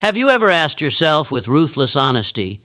Have you ever asked yourself with ruthless honesty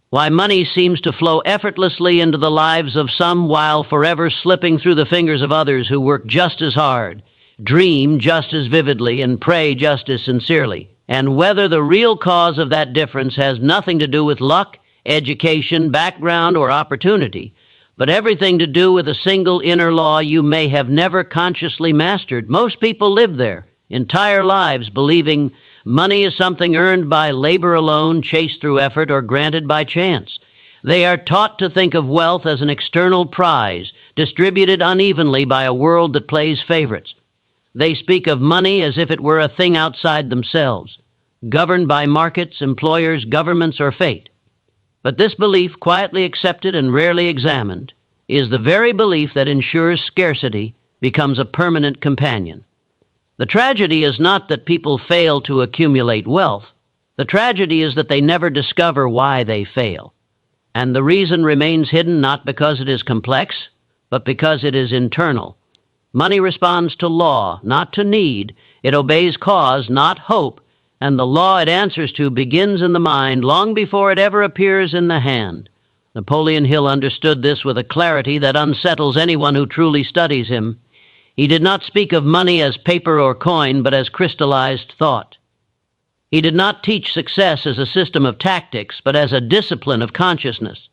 why money seems to flow effortlessly into the lives of some while forever slipping through the fingers of others who work just as hard, dream just as vividly, and pray just as sincerely, and whether the real cause of that difference has nothing to do with luck, education, background, or opportunity, but everything to do with a single inner law you may have never consciously mastered? Most people live their entire lives believing money is something earned by labor alone, chased through effort, or granted by chance. They are taught to think of wealth as an external prize, distributed unevenly by a world that plays favorites. They speak of money as if it were a thing outside themselves, governed by markets, employers, governments, or fate. But this belief, quietly accepted and rarely examined, is the very belief that ensures scarcity becomes a permanent companion. The tragedy is not that people fail to accumulate wealth. The tragedy is that they never discover why they fail. And the reason remains hidden not because it is complex, but because it is internal. Money responds to law, not to need. It obeys cause, not hope. And the law it answers to begins in the mind long before it ever appears in the hand. Napoleon Hill understood this with a clarity that unsettles anyone who truly studies him. He did not speak of money as paper or coin, but as crystallized thought. He did not teach success as a system of tactics, but as a discipline of consciousness.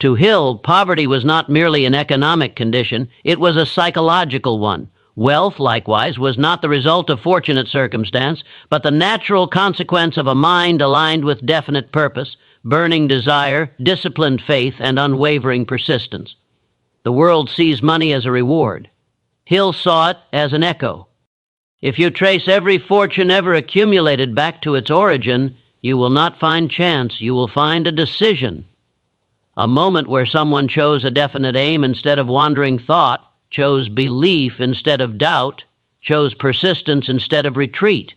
To Hill, poverty was not merely an economic condition, it was a psychological one. Wealth, likewise, was not the result of fortunate circumstance, but the natural consequence of a mind aligned with definite purpose, burning desire, disciplined faith, and unwavering persistence. The world sees money as a reward. Hill saw it as an echo. If you trace every fortune ever accumulated back to its origin, you will not find chance, you will find a decision. A moment where someone chose a definite aim instead of wandering thought, chose belief instead of doubt, chose persistence instead of retreat.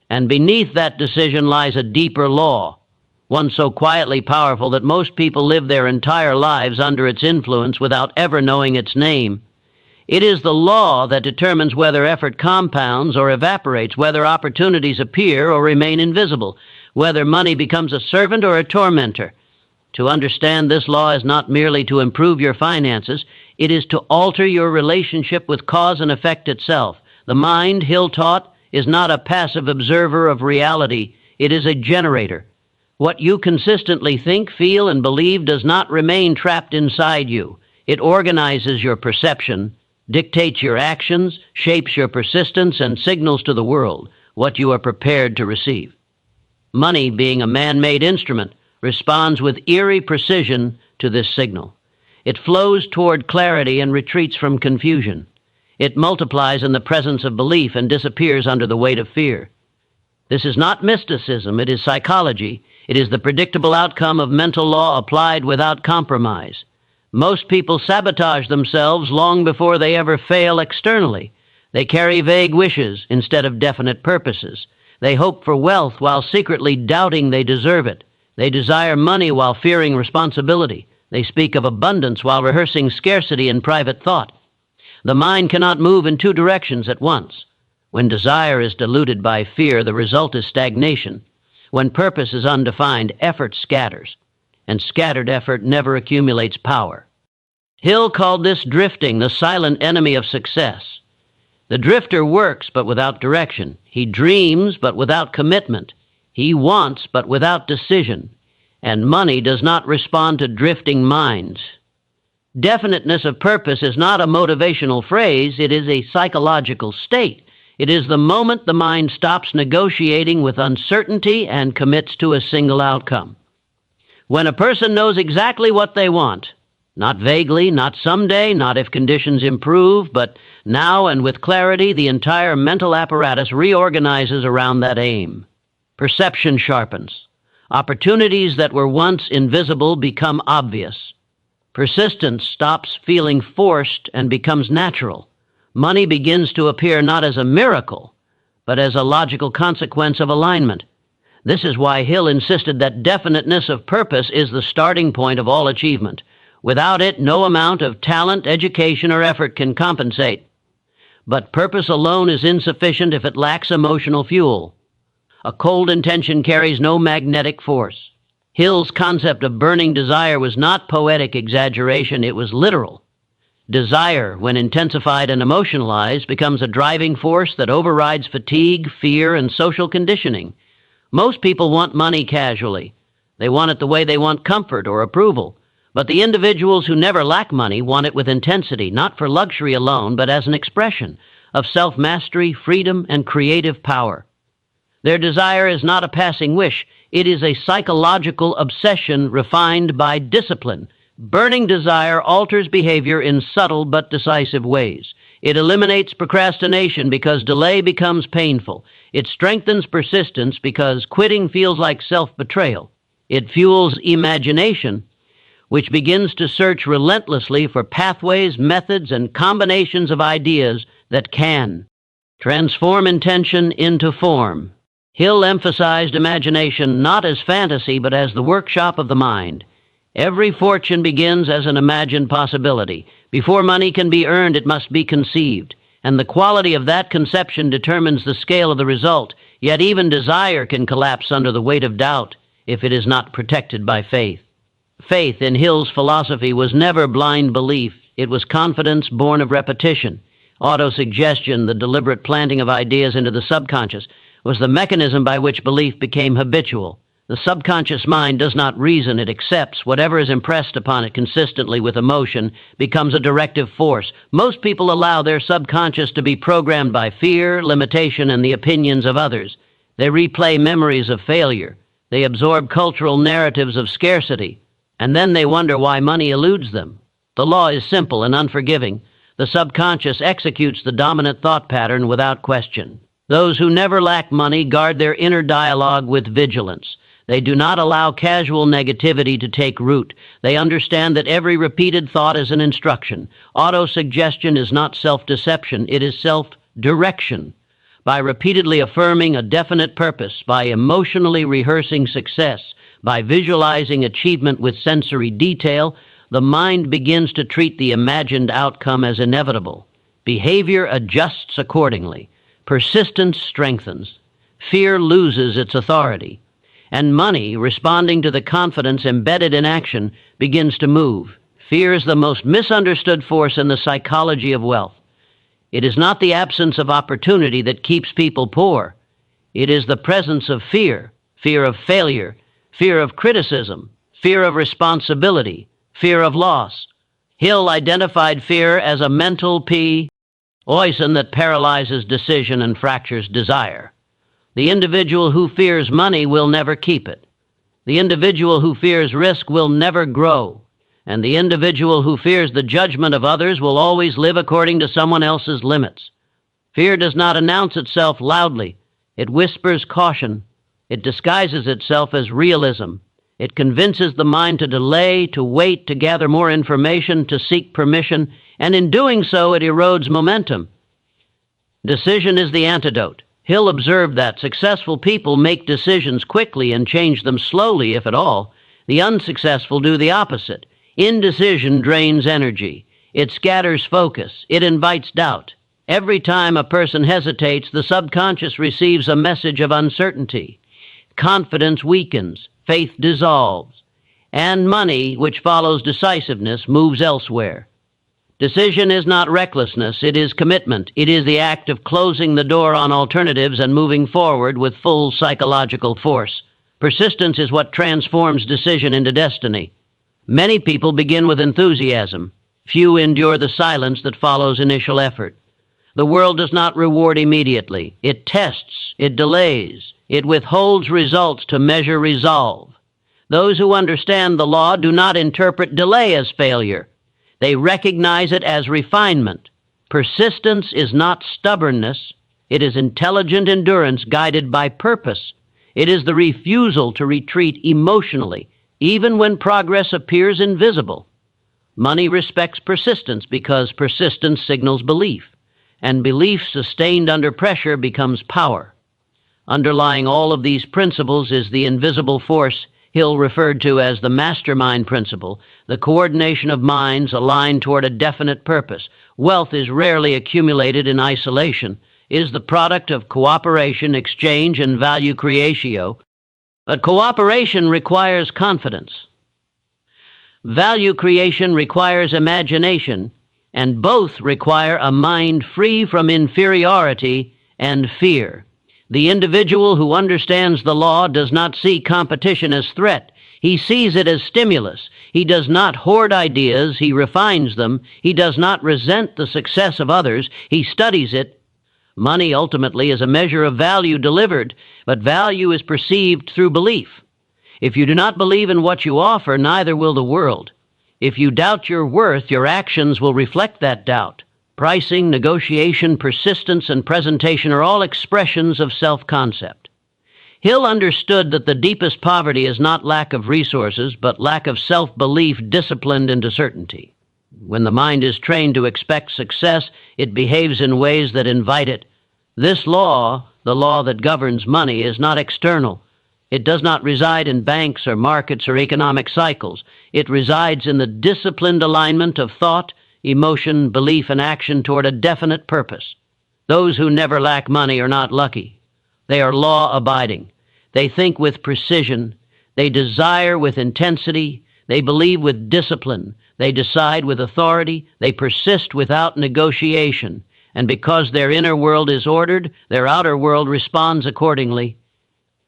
And beneath that decision lies a deeper law, one so quietly powerful that most people live their entire lives under its influence without ever knowing its name. It is the law that determines whether effort compounds or evaporates, whether opportunities appear or remain invisible, whether money becomes a servant or a tormentor. To understand this law is not merely to improve your finances, it is to alter your relationship with cause and effect itself. The mind, Hill taught, is not a passive observer of reality, it is a generator. What you consistently think, feel, and believe does not remain trapped inside you. It organizes your perception, dictates your actions, shapes your persistence, and signals to the world what you are prepared to receive. Money, being a man-made instrument, responds with eerie precision to this signal. It flows toward clarity and retreats from confusion. It multiplies in the presence of belief and disappears under the weight of fear. This is not mysticism, it is psychology. It is the predictable outcome of mental law applied without compromise. Most people sabotage themselves long before they ever fail externally. They carry vague wishes instead of definite purposes. They hope for wealth while secretly doubting they deserve it. They desire money while fearing responsibility. They speak of abundance while rehearsing scarcity in private thought. The mind cannot move in two directions at once. When desire is diluted by fear, the result is stagnation. When purpose is undefined, effort scatters. And scattered effort never accumulates power. Hill called this drifting, the silent enemy of success. The drifter works but without direction. He dreams but without commitment. He wants but without decision. And money does not respond to drifting minds. Definiteness of purpose is not a motivational phrase, it is a psychological state. It is the moment the mind stops negotiating with uncertainty and commits to a single outcome. When a person knows exactly what they want, not vaguely, not someday, not if conditions improve, but now and with clarity, the entire mental apparatus reorganizes around that aim. Perception sharpens. Opportunities that were once invisible become obvious. Persistence stops feeling forced and becomes natural. Money begins to appear not as a miracle, but as a logical consequence of alignment. This is why Hill insisted that definiteness of purpose is the starting point of all achievement. Without it, no amount of talent, education, or effort can compensate. But purpose alone is insufficient if it lacks emotional fuel. A cold intention carries no magnetic force. Hill's concept of burning desire was not poetic exaggeration, it was literal. Desire, when intensified and emotionalized, becomes a driving force that overrides fatigue, fear, and social conditioning. Most people want money casually. They want it the way they want comfort or approval. But the individuals who never lack money want it with intensity, not for luxury alone, but as an expression of self-mastery, freedom, and creative power. Their desire is not a passing wish. It is a psychological obsession refined by discipline. Burning desire alters behavior in subtle but decisive ways. It eliminates procrastination because delay becomes painful. It strengthens persistence because quitting feels like self-betrayal. It fuels imagination, which begins to search relentlessly for pathways, methods, and combinations of ideas that can transform intention into form. Hill emphasized imagination not as fantasy, but as the workshop of the mind. Every fortune begins as an imagined possibility. Before money can be earned, it must be conceived, and the quality of that conception determines the scale of the result. Yet even desire can collapse under the weight of doubt if it is not protected by faith. Faith in Hill's philosophy was never blind belief. It was confidence born of repetition. Autosuggestion, the deliberate planting of ideas into the subconscious, was the mechanism by which belief became habitual. The subconscious mind does not reason, it accepts. Whatever is impressed upon it consistently with emotion becomes a directive force. Most people allow their subconscious to be programmed by fear, limitation, and the opinions of others. They replay memories of failure. They absorb cultural narratives of scarcity. And then they wonder why money eludes them. The law is simple and unforgiving. The subconscious executes the dominant thought pattern without question. Those who never lack money guard their inner dialogue with vigilance. They do not allow casual negativity to take root. They understand that every repeated thought is an instruction. Autosuggestion is not self-deception, it is self-direction. By repeatedly affirming a definite purpose, by emotionally rehearsing success, by visualizing achievement with sensory detail, the mind begins to treat the imagined outcome as inevitable. Behavior adjusts accordingly. Persistence strengthens. Fear loses its authority. And money, responding to the confidence embedded in action, begins to move. Fear is the most misunderstood force in the psychology of wealth. It is not the absence of opportunity that keeps people poor. It is the presence of fear, fear of failure, fear of criticism, fear of responsibility, fear of loss. Hill identified fear as a mental poison that paralyzes decision and fractures desire. The individual who fears money will never keep it. The individual who fears risk will never grow. And the individual who fears the judgment of others will always live according to someone else's limits. Fear does not announce itself loudly. It whispers caution. It disguises itself as realism. It convinces the mind to delay, to wait, to gather more information, to seek permission, and in doing so it erodes momentum. Decision is the antidote. Hill observed that successful people make decisions quickly and change them slowly, if at all. The unsuccessful do the opposite. Indecision drains energy. It scatters focus. It invites doubt. Every time a person hesitates, the subconscious receives a message of uncertainty. Confidence weakens. Faith dissolves. And money, which follows decisiveness, moves elsewhere. Decision is not recklessness, it is commitment. It is the act of closing the door on alternatives and moving forward with full psychological force. Persistence is what transforms decision into destiny. Many people begin with enthusiasm. Few endure the silence that follows initial effort. The world does not reward immediately. It tests, it delays, it withholds results to measure resolve. Those who understand the law do not interpret delay as failure. They recognize it as refinement. Persistence is not stubbornness. It is intelligent endurance guided by purpose. It is the refusal to retreat emotionally, even when progress appears invisible. Money respects persistence because persistence signals belief, and belief sustained under pressure becomes power. Underlying all of these principles is the invisible force Hill referred to as the mastermind principle, the coordination of minds aligned toward a definite purpose. Wealth is rarely accumulated in isolation. is the product of cooperation, exchange, and value creatio, but cooperation requires confidence. Value creation requires imagination, and both require a mind free from inferiority and fear. The individual who understands the law does not see competition as threat. He sees it as stimulus. He does not hoard ideas, he refines them. He does not resent the success of others, he studies it. Money ultimately is a measure of value delivered, but value is perceived through belief. If you do not believe in what you offer, neither will the world. If you doubt your worth, your actions will reflect that doubt. Pricing, negotiation, persistence, and presentation are all expressions of self-concept. Hill understood that the deepest poverty is not lack of resources, but lack of self-belief disciplined into certainty. When the mind is trained to expect success, it behaves in ways that invite it. This law, the law that governs money, is not external. It does not reside in banks or markets or economic cycles. It resides in the disciplined alignment of thought, emotion, belief, and action toward a definite purpose. Those who never lack money are not lucky. They are law-abiding. They think with precision. They desire with intensity. They believe with discipline. They decide with authority. They persist without negotiation. And because their inner world is ordered, their outer world responds accordingly.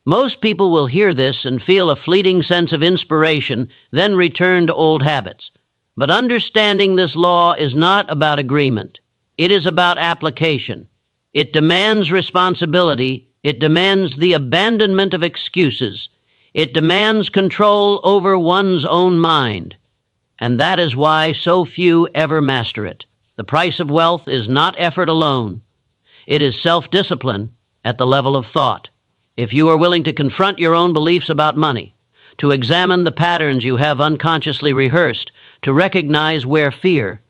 Most people will hear this and feel a fleeting sense of inspiration, then return to old habits. But understanding this law is not about agreement. It is about application. It demands responsibility. It demands the abandonment of excuses. It demands control over one's own mind. And that is why so few ever master it. The price of wealth is not effort alone. It is self-discipline at the level of thought. If you are willing to confront your own beliefs about money, to examine the patterns you have unconsciously rehearsed, to recognize where fear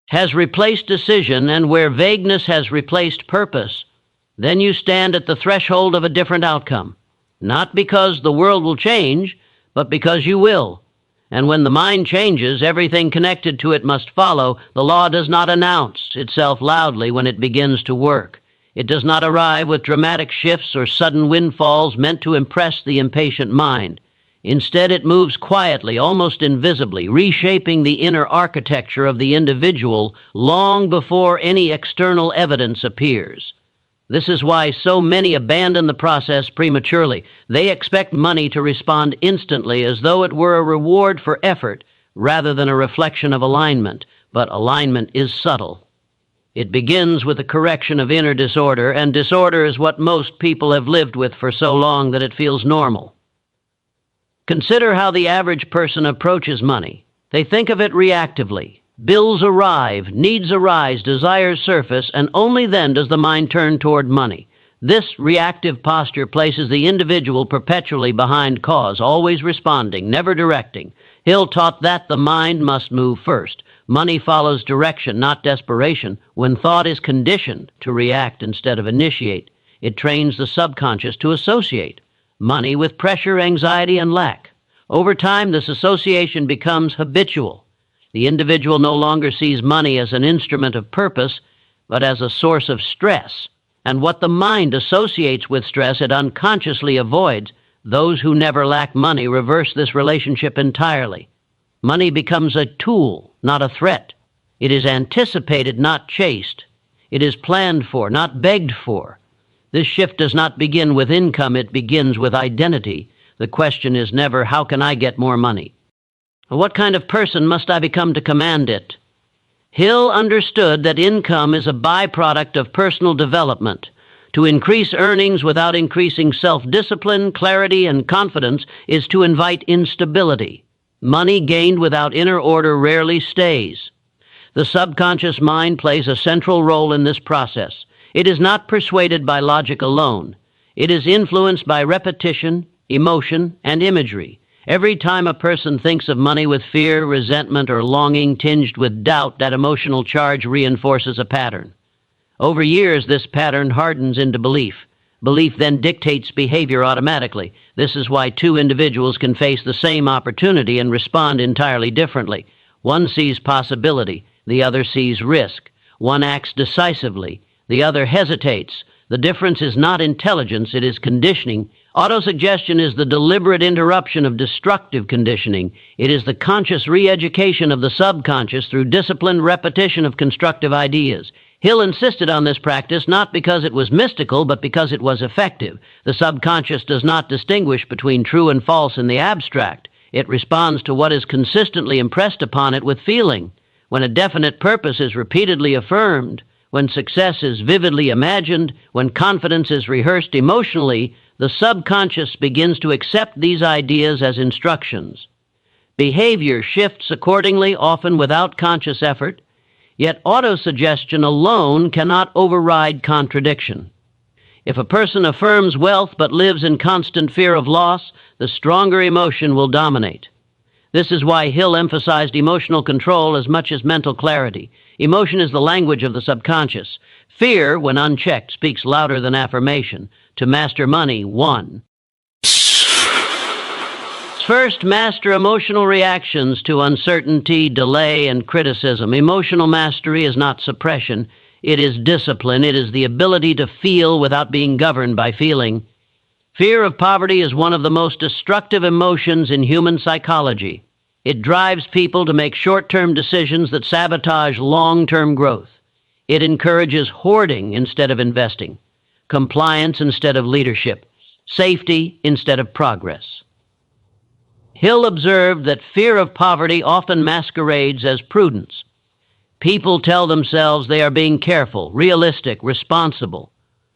has replaced decision and where vagueness has replaced purpose, then you stand at the threshold of a different outcome. Not because the world will change, but because you will. And when the mind changes, everything connected to it must follow. The law does not announce itself loudly when it begins to work. It does not arrive with dramatic shifts or sudden windfalls meant to impress the impatient mind. Instead, it moves quietly, almost invisibly, reshaping the inner architecture of the individual long before any external evidence appears. This is why so many abandon the process prematurely. They expect money to respond instantly as though it were a reward for effort rather than a reflection of alignment. But alignment is subtle. It begins with the correction of inner disorder, and disorder is what most people have lived with for so long that it feels normal. Consider how the average person approaches money. They think of it reactively. Bills arrive, needs arise, desires surface, and only then does the mind turn toward money. This reactive posture places the individual perpetually behind cause, always responding, never directing. Hill taught that the mind must move first. Money follows direction, not desperation. When thought is conditioned to react instead of initiate, it trains the subconscious to associate money with pressure, anxiety, and lack. Over time, this association becomes habitual. The individual no longer sees money as an instrument of purpose, but as a source of stress. And what the mind associates with stress, it unconsciously avoids. Those who never lack money reverse this relationship entirely. Money becomes a tool, not a threat. It is anticipated, not chased. It is planned for, not begged for. This shift does not begin with income, it begins with identity. The question is never, how can I get more money? What kind of person must I become to command it? Hill understood that income is a byproduct of personal development. To increase earnings without increasing self-discipline, clarity, and confidence is to invite instability. Money gained without inner order rarely stays. The subconscious mind plays a central role in this process. It is not persuaded by logic alone. It is influenced by repetition, emotion, and imagery. Every time a person thinks of money with fear, resentment, or longing tinged with doubt, that emotional charge reinforces a pattern. Over years, this pattern hardens into belief. Belief then dictates behavior automatically. This is why two individuals can face the same opportunity and respond entirely differently. One sees possibility, the other sees risk. One acts decisively, The other hesitates. The difference is not intelligence, it is conditioning. Autosuggestion is the deliberate interruption of destructive conditioning. It is the conscious re-education of the subconscious through disciplined repetition of constructive ideas. Hill insisted on this practice not because it was mystical, but because it was effective. The subconscious does not distinguish between true and false in the abstract. It responds to what is consistently impressed upon it with feeling. When a definite purpose is repeatedly affirmed, when success is vividly imagined, when confidence is rehearsed emotionally, the subconscious begins to accept these ideas as instructions. Behavior shifts accordingly, often without conscious effort, yet autosuggestion alone cannot override contradiction. If a person affirms wealth but lives in constant fear of loss, the stronger emotion will dominate. This is why Hill emphasized emotional control as much as mental clarity. Emotion is the language of the subconscious. Fear, when unchecked, speaks louder than affirmation. To master money, 1. First, master emotional reactions to uncertainty, delay, and criticism. Emotional mastery is not suppression. It is discipline. It is the ability to feel without being governed by feeling. Fear of poverty is one of the most destructive emotions in human psychology. It drives people to make short-term decisions that sabotage long-term growth. It encourages hoarding instead of investing, compliance instead of leadership, safety instead of progress. Hill observed that fear of poverty often masquerades as prudence. People tell themselves they are being careful, realistic, responsible.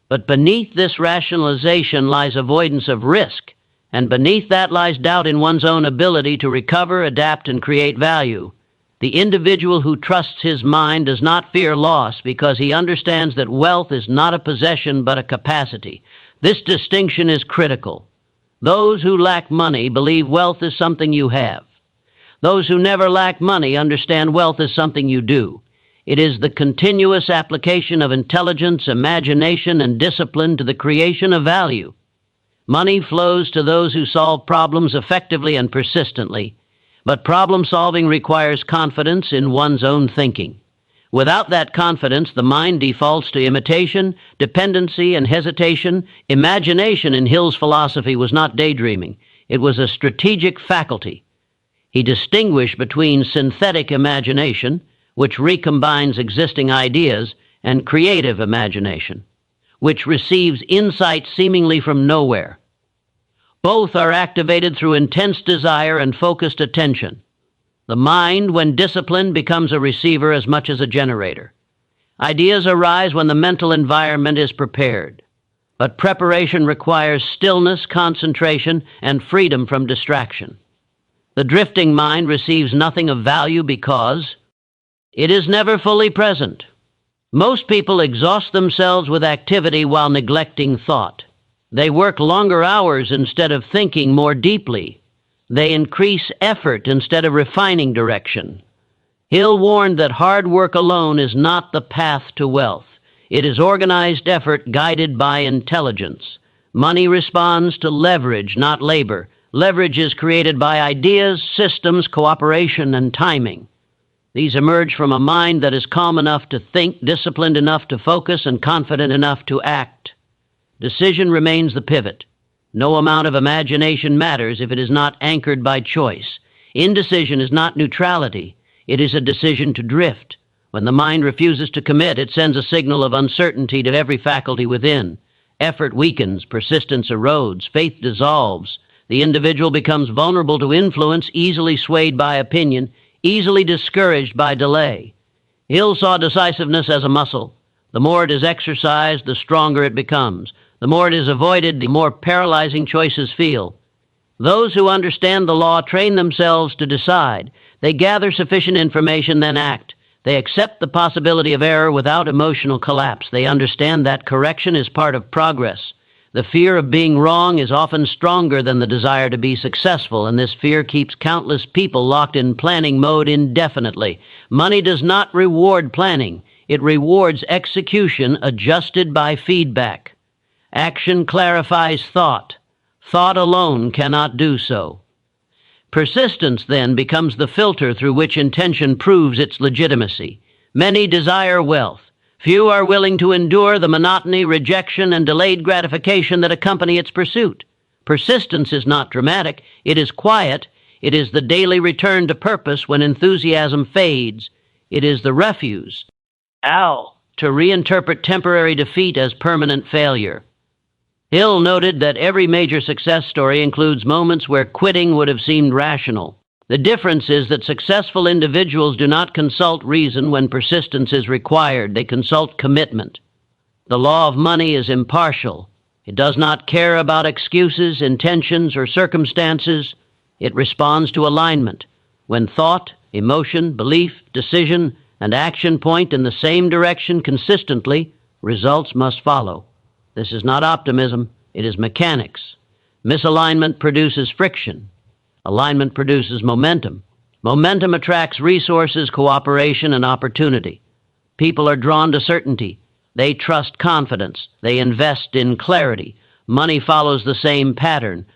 But beneath this rationalization lies avoidance of risk, and beneath that lies doubt in one's own ability to recover, adapt, and create value. The individual who trusts his mind does not fear loss because he understands that wealth is not a possession but a capacity. This distinction is critical. Those who lack money believe wealth is something you have. Those who never lack money understand wealth is something you do. It is the continuous application of intelligence, imagination, and discipline to the creation of value. Money flows to those who solve problems effectively and persistently, but problem-solving requires confidence in one's own thinking. Without that confidence, the mind defaults to imitation, dependency, and hesitation. Imagination in Hill's philosophy was not daydreaming. It was a strategic faculty. He distinguished between synthetic imagination, which recombines existing ideas, and creative imagination, which receives insight seemingly from nowhere. Both are activated through intense desire and focused attention. The mind, when disciplined, becomes a receiver as much as a generator. Ideas arise when the mental environment is prepared, but preparation requires stillness, concentration, and freedom from distraction. The drifting mind receives nothing of value because it is never fully present. Most people exhaust themselves with activity while neglecting thought. They work longer hours instead of thinking more deeply. They increase effort instead of refining direction. Hill warned that hard work alone is not the path to wealth. It is organized effort guided by intelligence. Money responds to leverage, not labor. Leverage is created by ideas, systems, cooperation, and timing. These emerge from a mind that is calm enough to think, disciplined enough to focus, and confident enough to act. Decision remains the pivot. No amount of imagination matters if it is not anchored by choice. Indecision is not neutrality. It is a decision to drift. When the mind refuses to commit, it sends a signal of uncertainty to every faculty within. Effort weakens, persistence erodes, faith dissolves. The individual becomes vulnerable to influence, easily swayed by opinion, easily discouraged by delay. Hill saw decisiveness as a muscle. The more it is exercised, the stronger it becomes. The more it is avoided, the more paralyzing choices feel. Those who understand the law train themselves to decide. They gather sufficient information, then act. They accept the possibility of error without emotional collapse. They understand that correction is part of progress. The fear of being wrong is often stronger than the desire to be successful, and this fear keeps countless people locked in planning mode indefinitely. Money does not reward planning. It rewards execution adjusted by feedback. Action clarifies thought. Thought alone cannot do so. Persistence, then, becomes the filter through which intention proves its legitimacy. Many desire wealth. Few are willing to endure the monotony, rejection, and delayed gratification that accompany its pursuit. Persistence is not dramatic, it is quiet. It is the daily return to purpose when enthusiasm fades. It is the refuse, to reinterpret temporary defeat as permanent failure. Hill noted that every major success story includes moments where quitting would have seemed rational. The difference is that successful individuals do not consult reason when persistence is required. They consult commitment. The law of money is impartial. It does not care about excuses, intentions, or circumstances. It responds to alignment. When thought, emotion, belief, decision, and action point in the same direction consistently, results must follow. This is not optimism, it is mechanics. Misalignment produces friction. Alignment produces momentum. Momentum attracts resources, cooperation, and opportunity. People are drawn to certainty. They trust confidence. They invest in clarity. Money follows the same pattern.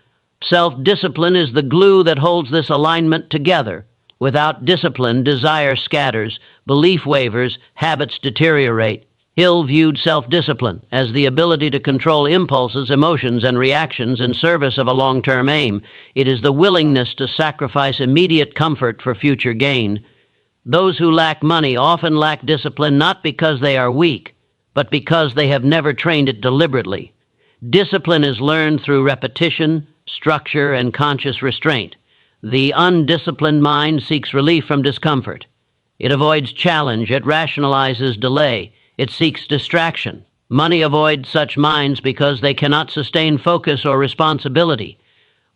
Self-discipline is the glue that holds this alignment together. Without discipline, desire scatters, belief wavers, habits deteriorate. Hill viewed self-discipline as the ability to control impulses, emotions, and reactions in service of a long-term aim. It is the willingness to sacrifice immediate comfort for future gain. Those who lack money often lack discipline not because they are weak, but because they have never trained it deliberately. Discipline is learned through repetition, structure, and conscious restraint. The undisciplined mind seeks relief from discomfort. It avoids challenge. It rationalizes delay. It seeks distraction. Money avoids such minds because they cannot sustain focus or responsibility.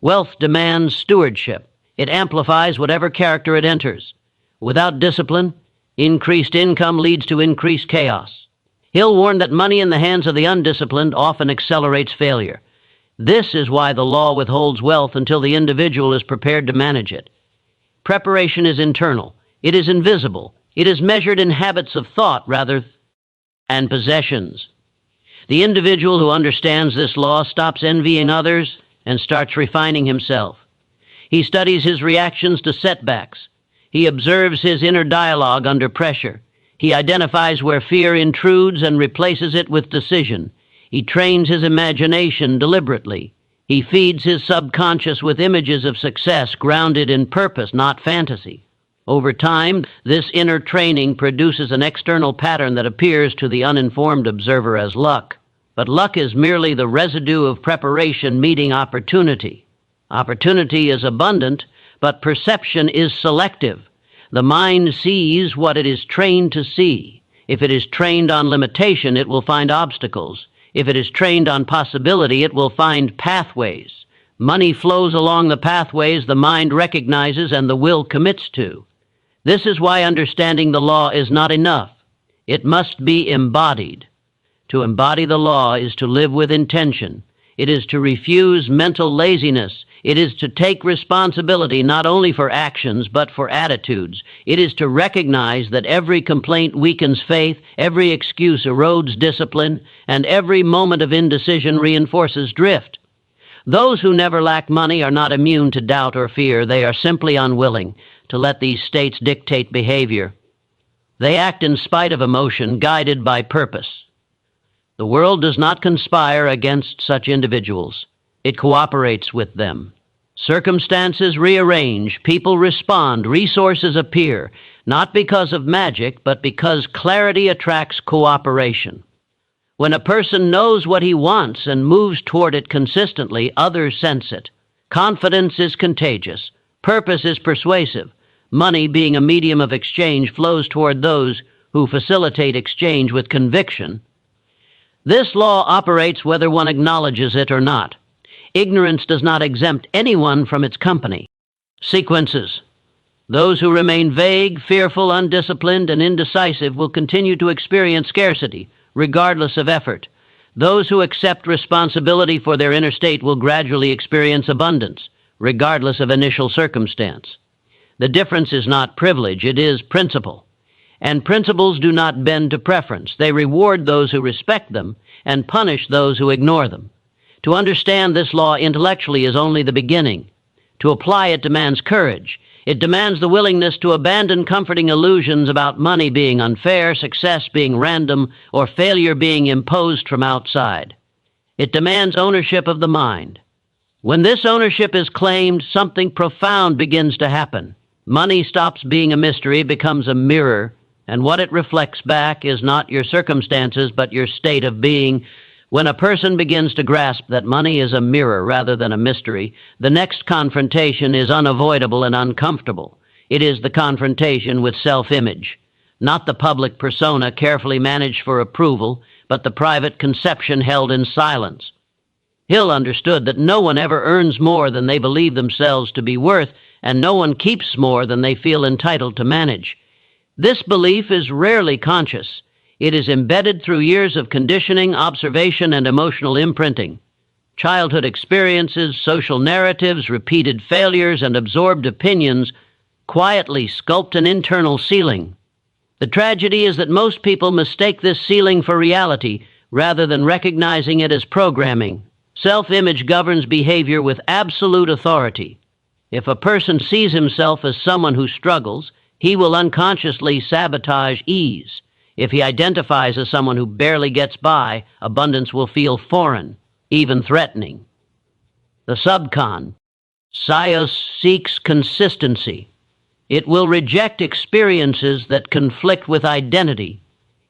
Wealth demands stewardship. It amplifies whatever character it enters. Without discipline, increased income leads to increased chaos. Hill warned that money in the hands of the undisciplined often accelerates failure. This is why the law withholds wealth until the individual is prepared to manage it. Preparation is internal. It is invisible. It is measured in habits of thought rather than possessions. The individual who understands this law stops envying others and starts refining himself. He studies his reactions to setbacks. He observes his inner dialogue under pressure. He identifies where fear intrudes and replaces it with decision. He trains his imagination deliberately. He feeds his subconscious with images of success grounded in purpose, not fantasy. Over time, this inner training produces an external pattern that appears to the uninformed observer as luck. But luck is merely the residue of preparation meeting opportunity. Opportunity is abundant, but perception is selective. The mind sees what it is trained to see. If it is trained on limitation, it will find obstacles. If it is trained on possibility, it will find pathways. Money flows along the pathways the mind recognizes and the will commits to. This is why understanding the law is not enough. It must be embodied. To embody the law is to live with intention. It is to refuse mental laziness. It is to take responsibility not only for actions but for attitudes. It is to recognize that every complaint weakens faith, every excuse erodes discipline, and every moment of indecision reinforces drift. Those who never lack money are not immune to doubt or fear. They are simply unwilling to let these states dictate behavior. They act in spite of emotion, guided by purpose. The world does not conspire against such individuals. It cooperates with them. Circumstances rearrange, people respond, resources appear, not because of magic, but because clarity attracts cooperation. When a person knows what he wants and moves toward it consistently, others sense it. Confidence is contagious. Purpose is persuasive. Money, being a medium of exchange, flows toward those who facilitate exchange with conviction. This law operates whether one acknowledges it or not. Ignorance does not exempt anyone from its company. Sequences. Those who remain vague, fearful, undisciplined, and indecisive will continue to experience scarcity, regardless of effort. Those who accept responsibility for their inner state will gradually experience abundance, regardless of initial circumstance. The difference is not privilege, it is principle. And principles do not bend to preference. They reward those who respect them and punish those who ignore them. To understand this law intellectually is only the beginning. To apply it demands courage. It demands the willingness to abandon comforting illusions about money being unfair, success being random, or failure being imposed from outside. It demands ownership of the mind. When this ownership is claimed, something profound begins to happen. Money stops being a mystery, becomes a mirror, and what it reflects back is not your circumstances, but your state of being. When a person begins to grasp that money is a mirror rather than a mystery, the next confrontation is unavoidable and uncomfortable. It is the confrontation with self-image, not the public persona carefully managed for approval, but the private conception held in silence. Hill understood that no one ever earns more than they believe themselves to be worth, and no one keeps more than they feel entitled to manage. This belief is rarely conscious. It is embedded through years of conditioning, observation, and emotional imprinting. Childhood experiences, social narratives, repeated failures, and absorbed opinions quietly sculpt an internal ceiling. The tragedy is that most people mistake this ceiling for reality rather than recognizing it as programming. Self-image governs behavior with absolute authority. If a person sees himself as someone who struggles, he will unconsciously sabotage ease. If he identifies as someone who barely gets by, abundance will feel foreign, even threatening. The subcon, Sios, seeks consistency. It will reject experiences that conflict with identity,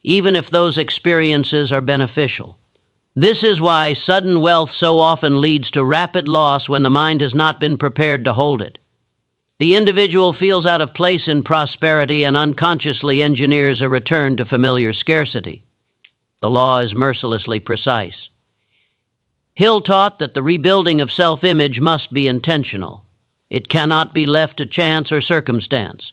even if those experiences are beneficial. This is why sudden wealth so often leads to rapid loss when the mind has not been prepared to hold it. The individual feels out of place in prosperity and unconsciously engineers a return to familiar scarcity. The law is mercilessly precise. Hill taught that the rebuilding of self-image must be intentional. It cannot be left to chance or circumstance.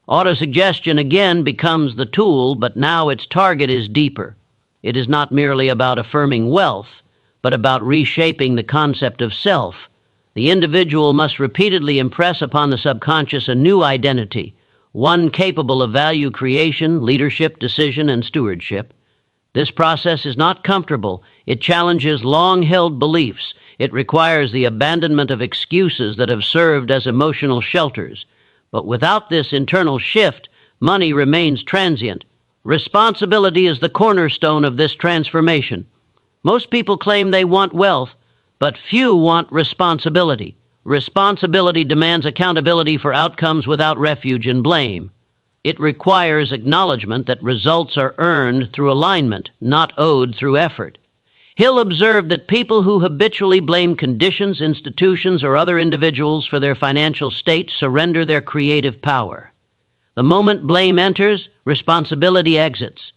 Autosuggestion again becomes the tool, but now its target is deeper. It is not merely about affirming wealth, but about reshaping the concept of self. The individual must repeatedly impress upon the subconscious a new identity, one capable of value creation, leadership, decision, and stewardship. This process is not comfortable. It challenges long-held beliefs. It requires the abandonment of excuses that have served as emotional shelters. But without this internal shift, money remains transient. Responsibility is the cornerstone of this transformation. Most people claim they want wealth, but few want responsibility. Responsibility demands accountability for outcomes without refuge in blame. It requires acknowledgement that results are earned through alignment, not owed through effort. Hill observed that people who habitually blame conditions, institutions, or other individuals for their financial state surrender their creative power. The moment blame enters, responsibility exits.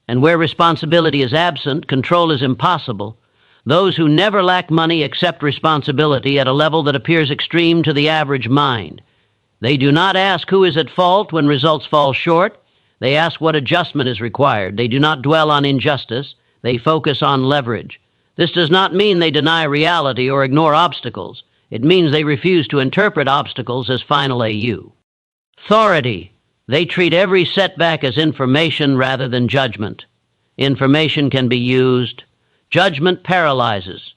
And where responsibility is absent, control is impossible. Those who never lack money accept responsibility at a level that appears extreme to the average mind. They do not ask who is at fault when results fall short. They ask what adjustment is required. They do not dwell on injustice. They focus on leverage. This does not mean they deny reality or ignore obstacles. It means they refuse to interpret obstacles as final AU. Authority. They treat every setback as information rather than judgment. Information can be used. Judgment paralyzes.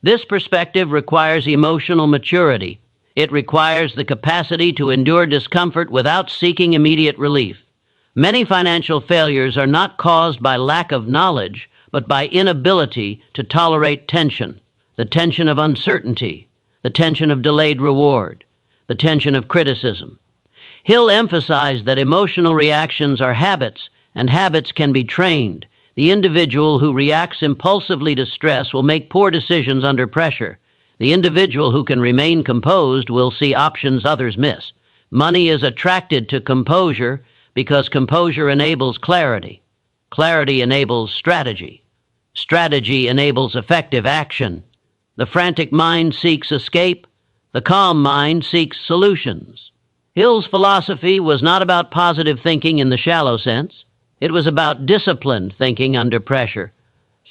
This perspective requires emotional maturity. It requires the capacity to endure discomfort without seeking immediate relief. Many financial failures are not caused by lack of knowledge, but by inability to tolerate tension, the tension of uncertainty, the tension of delayed reward, the tension of criticism. Hill emphasized that emotional reactions are habits, and habits can be trained. The individual who reacts impulsively to stress will make poor decisions under pressure. The individual who can remain composed will see options others miss. Money is attracted to composure because composure enables clarity. Clarity enables strategy. Strategy enables effective action. The frantic mind seeks escape. The calm mind seeks solutions. Hill's philosophy was not about positive thinking in the shallow sense. It was about disciplined thinking under pressure.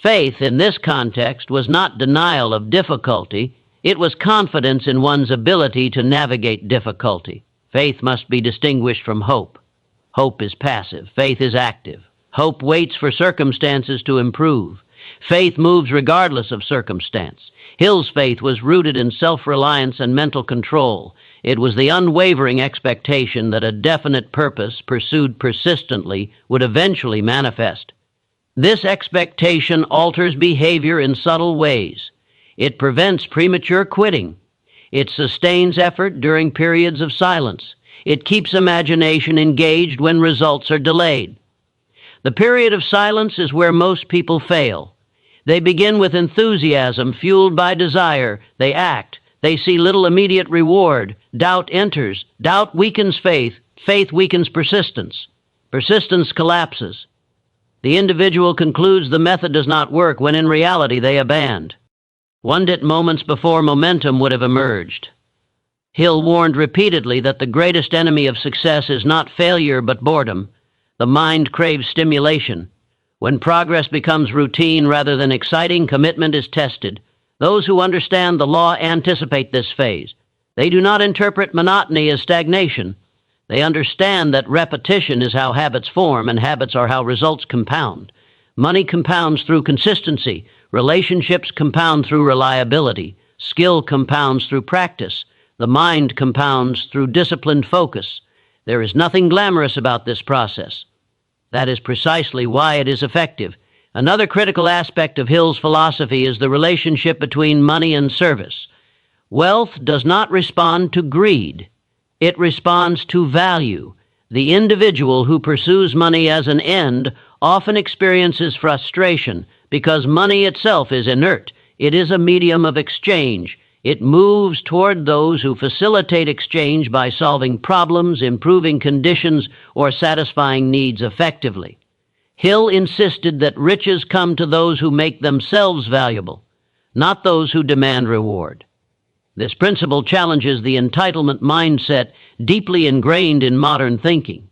Faith in this context was not denial of difficulty. It was confidence in one's ability to navigate difficulty. Faith must be distinguished from hope. Hope is passive. Faith is active. Hope waits for circumstances to improve. Faith moves regardless of circumstance. Hill's faith was rooted in self-reliance and mental control. It was the unwavering expectation that a definite purpose, pursued persistently, would eventually manifest. This expectation alters behavior in subtle ways. It prevents premature quitting. It sustains effort during periods of silence. It keeps imagination engaged when results are delayed. The period of silence is where most people fail. They begin with enthusiasm fueled by desire. They act. They see little immediate reward. Doubt enters. Doubt weakens faith. Faith weakens persistence. Persistence collapses. The individual concludes the method does not work when in reality they abandon. Wondered moments before momentum would have emerged. Hill warned repeatedly that the greatest enemy of success is not failure but boredom. The mind craves stimulation. When progress becomes routine rather than exciting, commitment is tested. Those who understand the law anticipate this phase. They do not interpret monotony as stagnation. They understand that repetition is how habits form, and habits are how results compound. Money compounds through consistency. Relationships compound through reliability. Skill compounds through practice. The mind compounds through disciplined focus. There is nothing glamorous about this process. That is precisely why it is effective. Another critical aspect of Hill's philosophy is the relationship between money and service. Wealth does not respond to greed. It responds to value. The individual who pursues money as an end often experiences frustration because money itself is inert. It is a medium of exchange. It moves toward those who facilitate exchange by solving problems, improving conditions, or satisfying needs effectively. Hill insisted that riches come to those who make themselves valuable, not those who demand reward. This principle challenges the entitlement mindset deeply ingrained in modern thinking.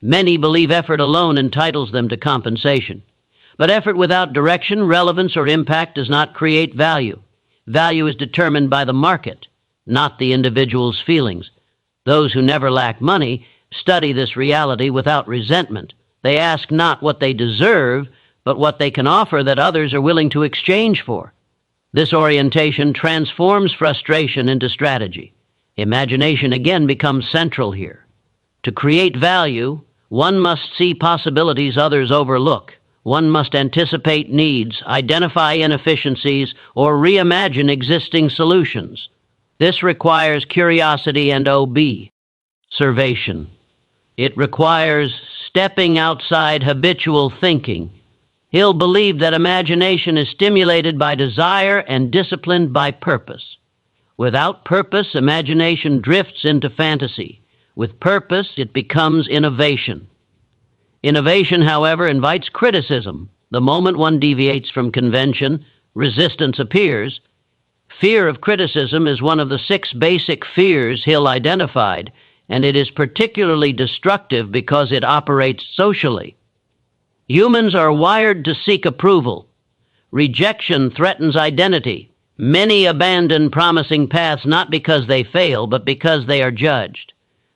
Many believe effort alone entitles them to compensation. But effort without direction, relevance, or impact does not create value. Value is determined by the market, not the individual's feelings. Those who never lack money study this reality without resentment. They ask not what they deserve, but what they can offer that others are willing to exchange for. This orientation transforms frustration into strategy. Imagination again becomes central here. To create value, one must see possibilities others overlook. One must anticipate needs, identify inefficiencies, or reimagine existing solutions. This requires curiosity and observation. It requires stepping outside habitual thinking. Hill believed that imagination is stimulated by desire and disciplined by purpose. Without purpose, imagination drifts into fantasy. With purpose, it becomes innovation. Innovation, however, invites criticism. The moment one deviates from convention, resistance appears. Fear of criticism is one of the 6 basic fears Hill identified, and it is particularly destructive because it operates socially. Humans are wired to seek approval. Rejection threatens identity. Many abandon promising paths not because they fail, but because they are judged.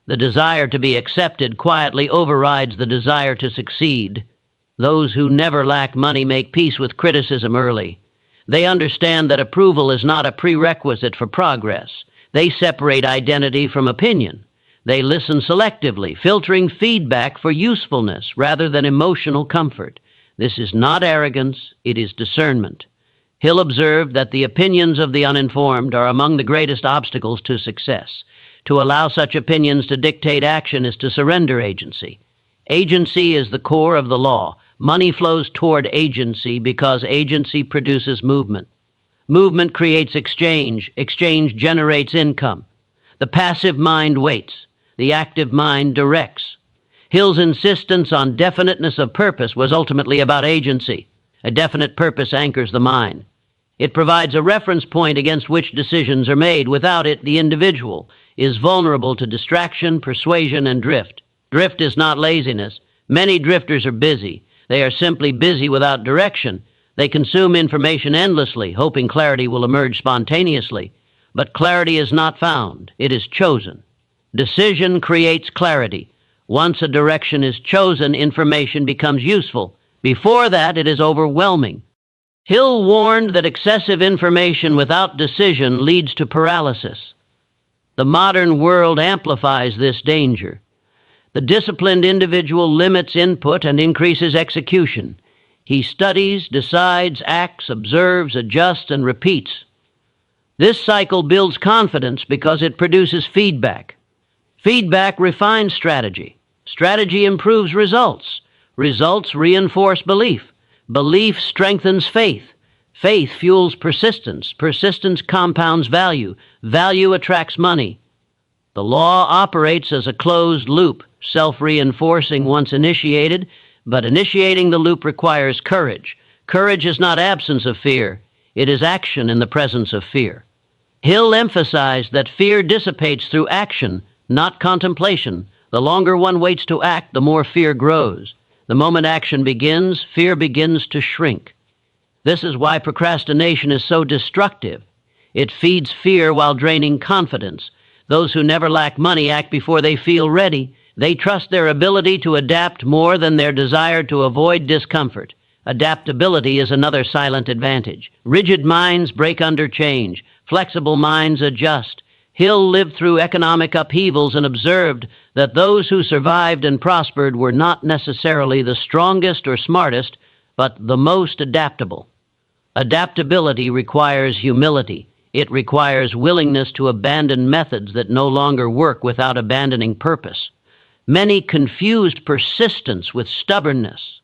The desire to be accepted quietly overrides the desire to succeed. Those who never lack money make peace with criticism early. They understand that approval is not a prerequisite for progress. They separate identity from opinion. They listen selectively, filtering feedback for usefulness rather than emotional comfort. This is not arrogance, it is discernment. Hill observed that the opinions of the uninformed are among the greatest obstacles to success. To allow such opinions to dictate action is to surrender agency. Agency is the core of the law. Money flows toward agency because agency produces movement. Movement creates exchange. Exchange generates income. The passive mind waits. The active mind directs. Hill's insistence on definiteness of purpose was ultimately about agency. A definite purpose anchors the mind. It provides a reference point against which decisions are made. Without it, the individual is vulnerable to distraction, persuasion, and drift. Drift is not laziness. Many drifters are busy. They are simply busy without direction. They consume information endlessly, hoping clarity will emerge spontaneously. But clarity is not found. It is chosen. Decision creates clarity. Once a direction is chosen, information becomes useful. Before that, it is overwhelming. Hill warned that excessive information without decision leads to paralysis. The modern world amplifies this danger. The disciplined individual limits input and increases execution. He studies, decides, acts, observes, adjusts, and repeats. This cycle builds confidence because it produces feedback. Feedback refines strategy. Strategy improves results. Results reinforce belief. Belief strengthens faith. Faith fuels persistence. Persistence compounds value. Value attracts money. The law operates as a closed loop, self-reinforcing once initiated, but initiating the loop requires courage. Courage is not absence of fear. It is action in the presence of fear. Hill emphasized that fear dissipates through action, not contemplation. The longer one waits to act, the more fear grows. The moment action begins, fear begins to shrink. This is why procrastination is so destructive. It feeds fear while draining confidence. Those who never lack money act before they feel ready. They trust their ability to adapt more than their desire to avoid discomfort. Adaptability is another silent advantage. Rigid minds break under change. Flexible minds adjust. Hill lived through economic upheavals and observed that those who survived and prospered were not necessarily the strongest or smartest, but the most adaptable. Adaptability requires humility. It requires willingness to abandon methods that no longer work without abandoning purpose. Many confused persistence with stubbornness.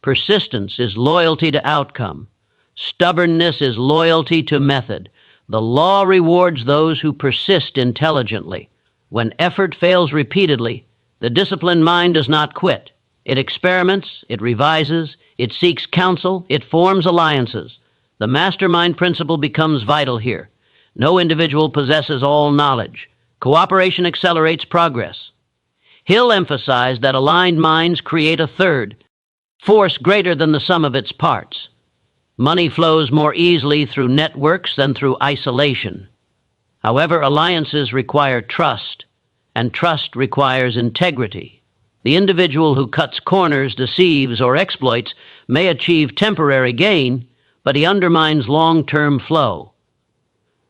Persistence is loyalty to outcome. Stubbornness is loyalty to method. The law rewards those who persist intelligently. When effort fails repeatedly, the disciplined mind does not quit. It experiments, it revises, it seeks counsel, it forms alliances. The mastermind principle becomes vital here. No individual possesses all knowledge. Cooperation accelerates progress. Hill emphasized that aligned minds create a third, force greater than the sum of its parts. Money flows more easily through networks than through isolation. However, alliances require trust, and trust requires integrity. The individual who cuts corners, deceives, or exploits may achieve temporary gain, but he undermines long-term flow.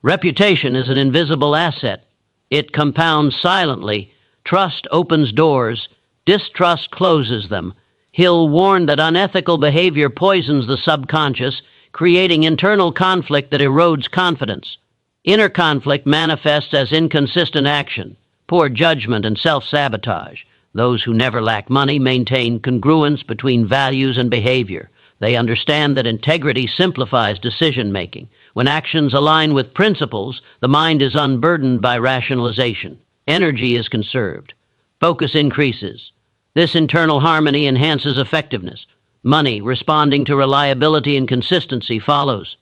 Reputation is an invisible asset. It compounds silently. Trust opens doors. Distrust closes them. Hill warned that unethical behavior poisons the subconscious, creating internal conflict that erodes confidence. Inner conflict manifests as inconsistent action, poor judgment, and self-sabotage. Those who never lack money maintain congruence between values and behavior. They understand that integrity simplifies decision-making. When actions align with principles, the mind is unburdened by rationalization. Energy is conserved. Focus increases. This internal harmony enhances effectiveness. Money, responding to reliability and consistency, follows.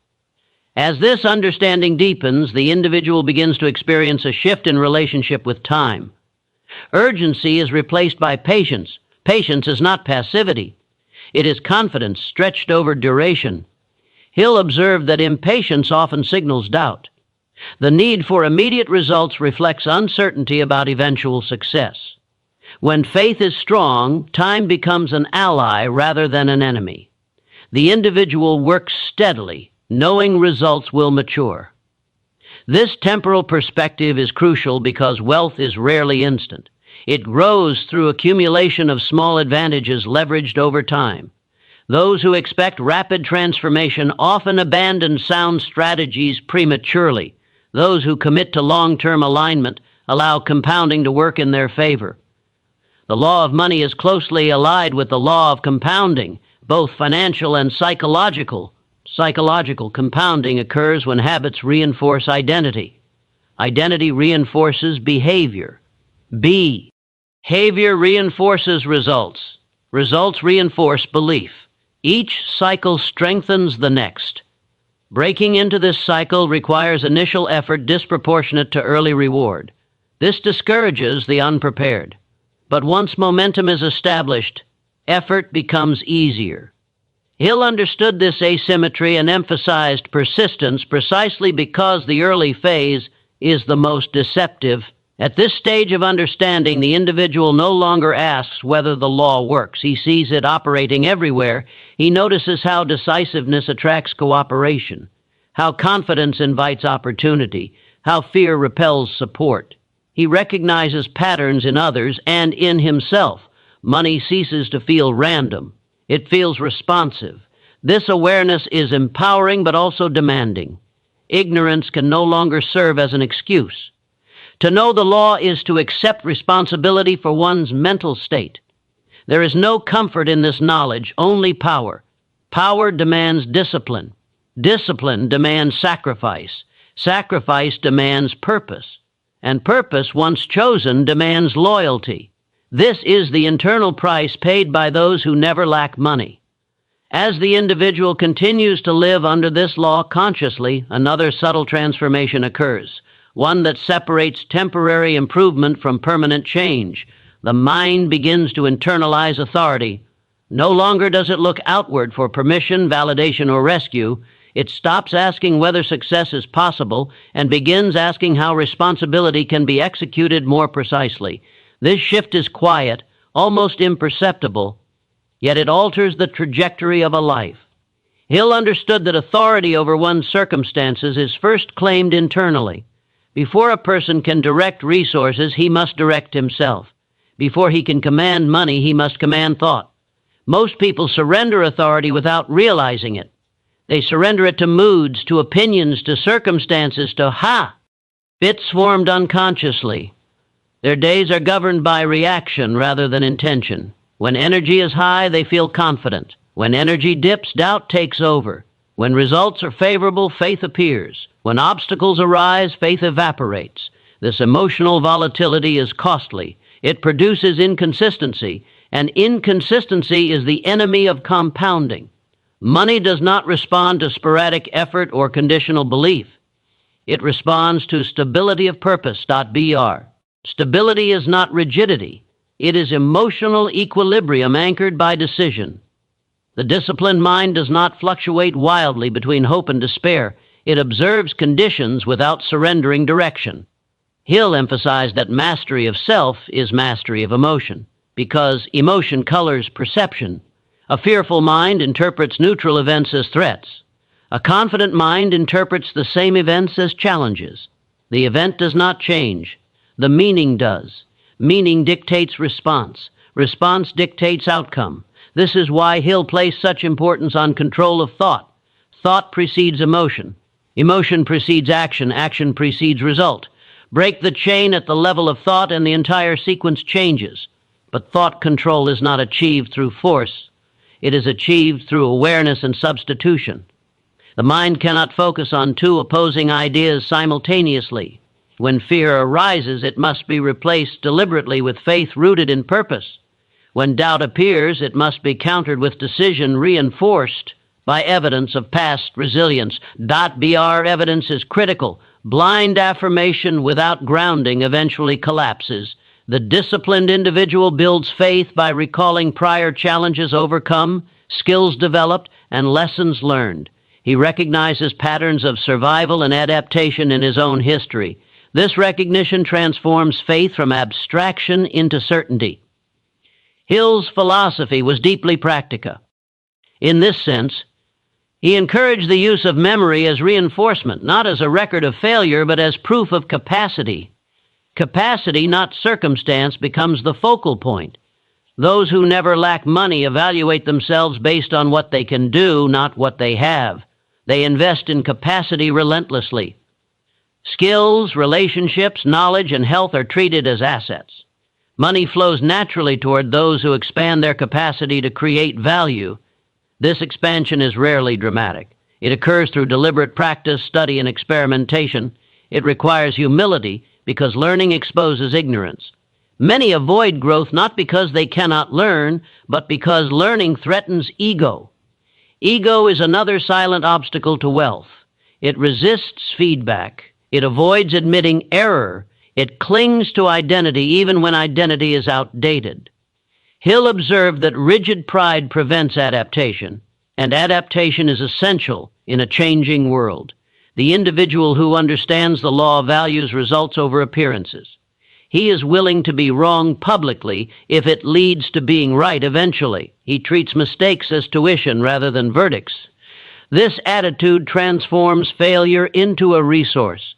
As this understanding deepens, the individual begins to experience a shift in relationship with time. Urgency is replaced by patience. Patience is not passivity. It is confidence stretched over duration. Hill observed that impatience often signals doubt. The need for immediate results reflects uncertainty about eventual success. When faith is strong, time becomes an ally rather than an enemy. The individual works steadily, knowing results will mature. This temporal perspective is crucial because wealth is rarely instant. It grows through accumulation of small advantages leveraged over time. Those who expect rapid transformation often abandon sound strategies prematurely. Those who commit to long-term alignment allow compounding to work in their favor. The law of money is closely allied with the law of compounding, both financial and psychological. Psychological compounding occurs when habits reinforce identity. Identity reinforces behavior. Behavior reinforces results. Results reinforce belief. Each cycle strengthens the next. Breaking into this cycle requires initial effort disproportionate to early reward. This discourages the unprepared. But once momentum is established, effort becomes easier. Hill understood this asymmetry and emphasized persistence precisely because the early phase is the most deceptive At this stage of understanding, the individual no longer asks whether the law works. He sees it operating everywhere. He notices how decisiveness attracts cooperation, how confidence invites opportunity, how fear repels support. He recognizes patterns in others and in himself. Money ceases to feel random. It feels responsive. This awareness is empowering but also demanding. Ignorance can no longer serve as an excuse. To know the law is to accept responsibility for one's mental state. There is no comfort in this knowledge, only power. Power demands discipline. Discipline demands sacrifice. Sacrifice demands purpose. And purpose, once chosen, demands loyalty. This is the internal price paid by those who never lack money. As the individual continues to live under this law consciously, another subtle transformation occurs, one that separates temporary improvement from permanent change. The mind begins to internalize authority. No longer does it look outward for permission, validation, or rescue. It stops asking whether success is possible and begins asking how responsibility can be executed more precisely. This shift is quiet, almost imperceptible, yet it alters the trajectory of a life. Hill understood that authority over one's circumstances is first claimed internally. Before a person can direct resources, he must direct himself. Before he can command money, he must command thought. Most people surrender authority without realizing it. They surrender it to moods, to opinions, to circumstances, to bits formed unconsciously. Their days are governed by reaction rather than intention. When energy is high, they feel confident. When energy dips, doubt takes over. When results are favorable, faith appears. When obstacles arise, faith evaporates. This emotional volatility is costly. It produces inconsistency, and inconsistency is the enemy of compounding. Money does not respond to sporadic effort or conditional belief. It responds to stability of purpose.br. Stability is not rigidity. It is emotional equilibrium anchored by decision. The disciplined mind does not fluctuate wildly between hope and despair. It observes conditions without surrendering direction. Hill emphasized that mastery of self is mastery of emotion, because emotion colors perception. A fearful mind interprets neutral events as threats. A confident mind interprets the same events as challenges. The event does not change. The meaning does. Meaning dictates response. Response dictates outcome. This is why Hill placed such importance on control of thought. Thought precedes emotion. Emotion precedes action. Action precedes result. Break the chain at the level of thought and the entire sequence changes. But thought control is not achieved through force. It is achieved through awareness and substitution. The mind cannot focus on two opposing ideas simultaneously. When fear arises, it must be replaced deliberately with faith rooted in purpose. When doubt appears, it must be countered with decision reinforced by evidence of past resilience. .br evidence is critical. Blind affirmation without grounding eventually collapses. The disciplined individual builds faith by recalling prior challenges overcome, skills developed, and lessons learned. He recognizes patterns of survival and adaptation in his own history. This recognition transforms faith from abstraction into certainty. Hill's philosophy was deeply practica. In this sense, he encouraged the use of memory as reinforcement, not as a record of failure, but as proof of capacity. Capacity, not circumstance, becomes the focal point. Those who never lack money evaluate themselves based on what they can do, not what they have. They invest in capacity relentlessly. Skills, relationships, knowledge, and health are treated as assets. Money flows naturally toward those who expand their capacity to create value. This expansion is rarely dramatic. It occurs through deliberate practice, study, and experimentation. It requires humility because learning exposes ignorance. Many avoid growth not because they cannot learn, but because learning threatens ego. Ego is another silent obstacle to wealth. It resists feedback. It avoids admitting error. It clings to identity even when identity is outdated. Hill observed that rigid pride prevents adaptation, and adaptation is essential in a changing world. The individual who understands the law values results over appearances. He is willing to be wrong publicly if it leads to being right eventually. He treats mistakes as tuition rather than verdicts. This attitude transforms failure into a resource.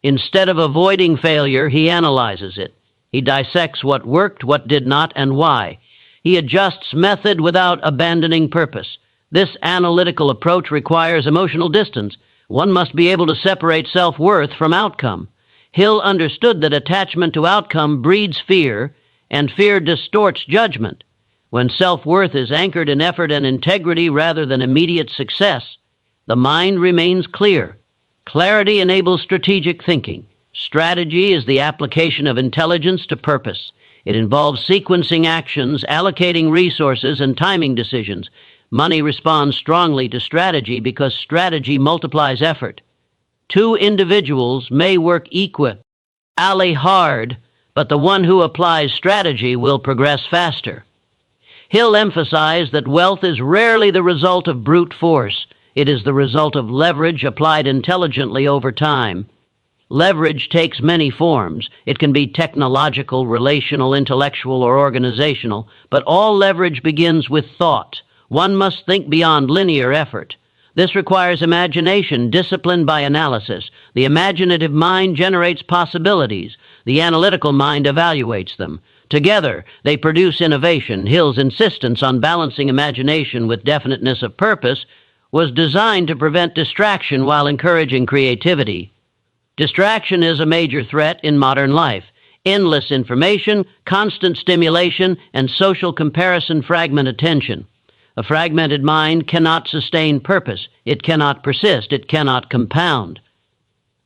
Instead of avoiding failure, he analyzes it. He dissects what worked, what did not, and why. He adjusts method without abandoning purpose. This analytical approach requires emotional distance. One must be able to separate self-worth from outcome. Hill understood that attachment to outcome breeds fear, and fear distorts judgment. When self-worth is anchored in effort and integrity rather than immediate success, the mind remains clear. Clarity enables strategic thinking. Strategy is the application of intelligence to purpose. It involves sequencing actions, allocating resources, and timing decisions. Money responds strongly to strategy because strategy multiplies effort. Two individuals may work equally hard, but the one who applies strategy will progress faster. Hill emphasized that wealth is rarely the result of brute force. It is the result of leverage applied intelligently over time. Leverage takes many forms. It can be technological, relational, intellectual, or organizational, but all leverage begins with thought. One must think beyond linear effort. This requires imagination, disciplined by analysis. The imaginative mind generates possibilities. The analytical mind evaluates them. Together, they produce innovation. Hill's insistence on balancing imagination with definiteness of purpose was designed to prevent distraction while encouraging creativity. Distraction is a major threat in modern life. Endless information, constant stimulation, and social comparison fragment attention. A fragmented mind cannot sustain purpose. It cannot persist. It cannot compound.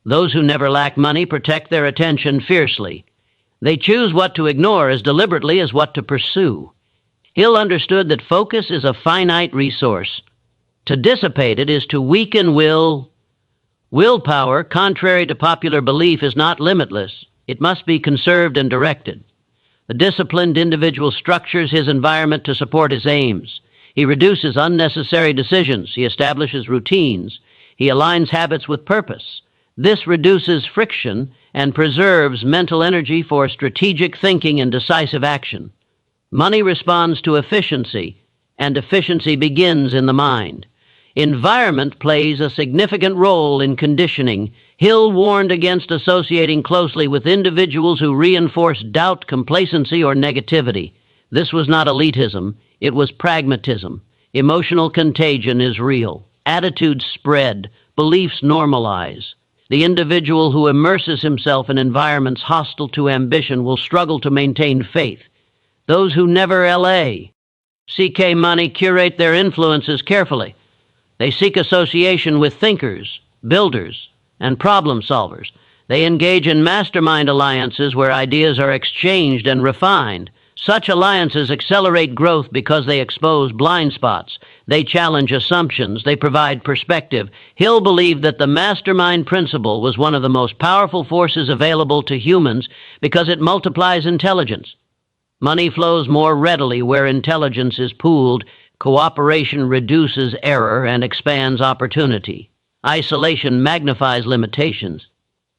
Those who never lack money protect their attention fiercely. They choose what to ignore as deliberately as what to pursue. Hill understood that focus is a finite resource. To dissipate it is to weaken will. Willpower, contrary to popular belief, is not limitless. It must be conserved and directed. The disciplined individual structures his environment to support his aims. He reduces unnecessary decisions. He establishes routines. He aligns habits with purpose. This reduces friction and preserves mental energy for strategic thinking and decisive action. Money responds to efficiency, and efficiency begins in the mind. Environment plays a significant role in conditioning. Hill warned against associating closely with individuals who reinforce doubt, complacency, or negativity. This was not elitism. It was pragmatism. Emotional contagion is real. Attitudes spread. Beliefs normalize. The individual who immerses himself in environments hostile to ambition will struggle to maintain faith. Those who never CK money curate their influences carefully. They seek association with thinkers, builders, and problem solvers. They engage in mastermind alliances where ideas are exchanged and refined. Such alliances accelerate growth because they expose blind spots. They challenge assumptions. They provide perspective. Hill believed that the mastermind principle was one of the most powerful forces available to humans because it multiplies intelligence. Money flows more readily where intelligence is pooled. Cooperation reduces error and expands opportunity. Isolation magnifies limitations.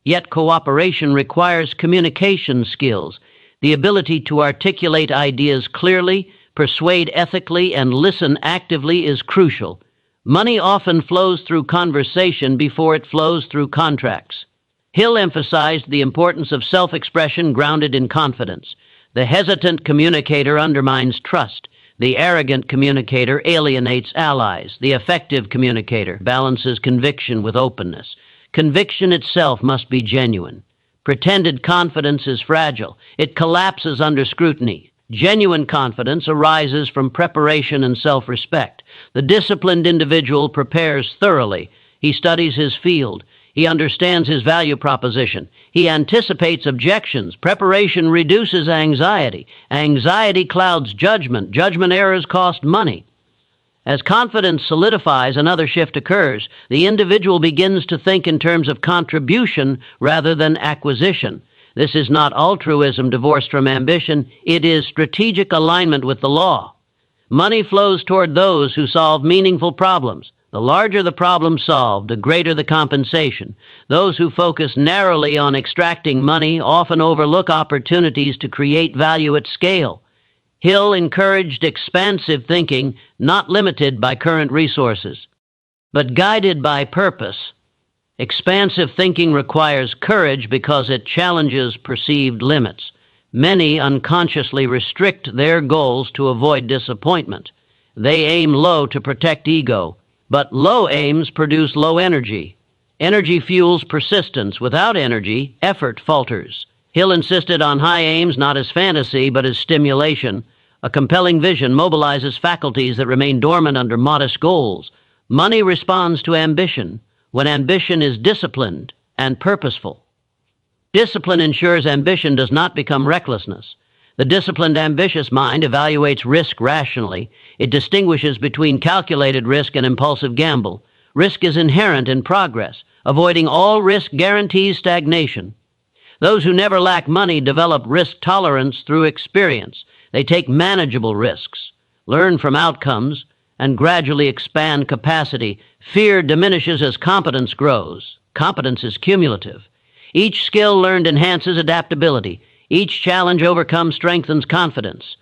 Yet cooperation requires communication skills. The ability to articulate ideas clearly, persuade ethically, and listen actively is crucial. Money often flows through conversation before it flows through contracts. Hill emphasized the importance of self-expression grounded in confidence. The hesitant communicator undermines trust. The arrogant communicator alienates allies. The effective communicator balances conviction with openness. Conviction itself must be genuine. Pretended confidence is fragile. It collapses under scrutiny. Genuine confidence arises from preparation and self-respect. The disciplined individual prepares thoroughly. He studies his field. He understands his value proposition. He anticipates objections. Preparation reduces anxiety. Anxiety clouds judgment. Judgment errors cost money. As confidence solidifies, another shift occurs. The individual begins to think in terms of contribution rather than acquisition. This is not altruism divorced from ambition. It is strategic alignment with the law. Money flows toward those who solve meaningful problems. The larger the problem solved, the greater the compensation. Those who focus narrowly on extracting money often overlook opportunities to create value at scale. Hill encouraged expansive thinking, not limited by current resources, but guided by purpose. Expansive thinking requires courage because it challenges perceived limits. Many unconsciously restrict their goals to avoid disappointment. They aim low to protect ego, but low aims produce low energy. Energy fuels persistence. Without energy, effort falters. Hill insisted on high aims not as fantasy, but as stimulation. A compelling vision mobilizes faculties that remain dormant under modest goals. Money responds to ambition when ambition is disciplined and purposeful. Discipline ensures ambition does not become recklessness. The disciplined, ambitious mind evaluates risk rationally. It distinguishes between calculated risk and impulsive gamble. Risk is inherent in progress. Avoiding all risk guarantees stagnation. Those who never lack money develop risk tolerance through experience. They take manageable risks, learn from outcomes, and gradually expand capacity. Fear diminishes as competence grows. Competence is cumulative. Each skill learned enhances adaptability. Each challenge overcome strengthens confidence.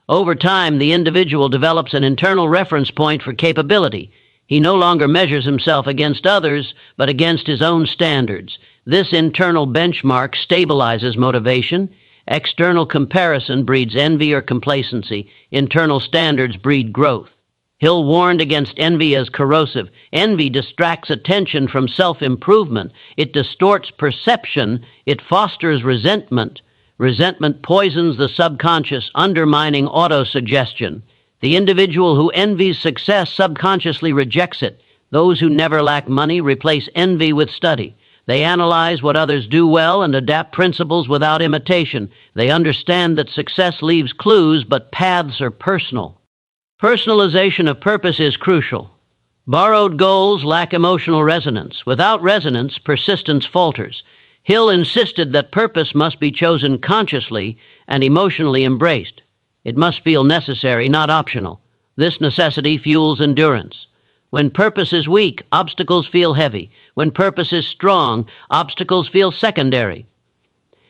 Over time, the individual develops an internal reference point for capability. He no longer measures himself against others, but against his own standards. This internal benchmark stabilizes motivation. External comparison breeds envy or complacency. Internal standards breed growth. Hill warned against envy as corrosive. Envy distracts attention from self-improvement. It distorts perception. It fosters resentment. Resentment poisons the subconscious, undermining autosuggestion. The individual who envies success subconsciously rejects it. Those who never lack money replace envy with study. They analyze what others do well and adapt principles without imitation. They understand that success leaves clues, but paths are personal. Personalization of purpose is crucial. Borrowed goals lack emotional resonance. Without resonance, persistence falters. Hill insisted that purpose must be chosen consciously and emotionally embraced. It must feel necessary, not optional. This necessity fuels endurance. When purpose is weak, obstacles feel heavy. When purpose is strong, obstacles feel secondary.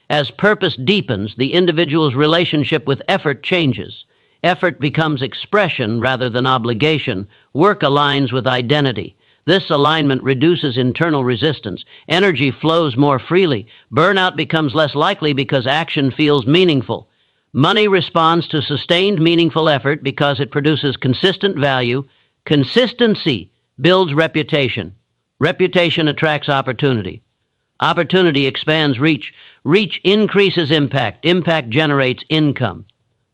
As purpose deepens, the individual's relationship with effort changes. Effort becomes expression rather than obligation. Work aligns with identity. This alignment reduces internal resistance. Energy flows more freely. Burnout becomes less likely because action feels meaningful. Money responds to sustained, meaningful effort because it produces consistent value. Consistency builds reputation. Reputation attracts opportunity. Opportunity expands reach. Reach increases impact. Impact generates income.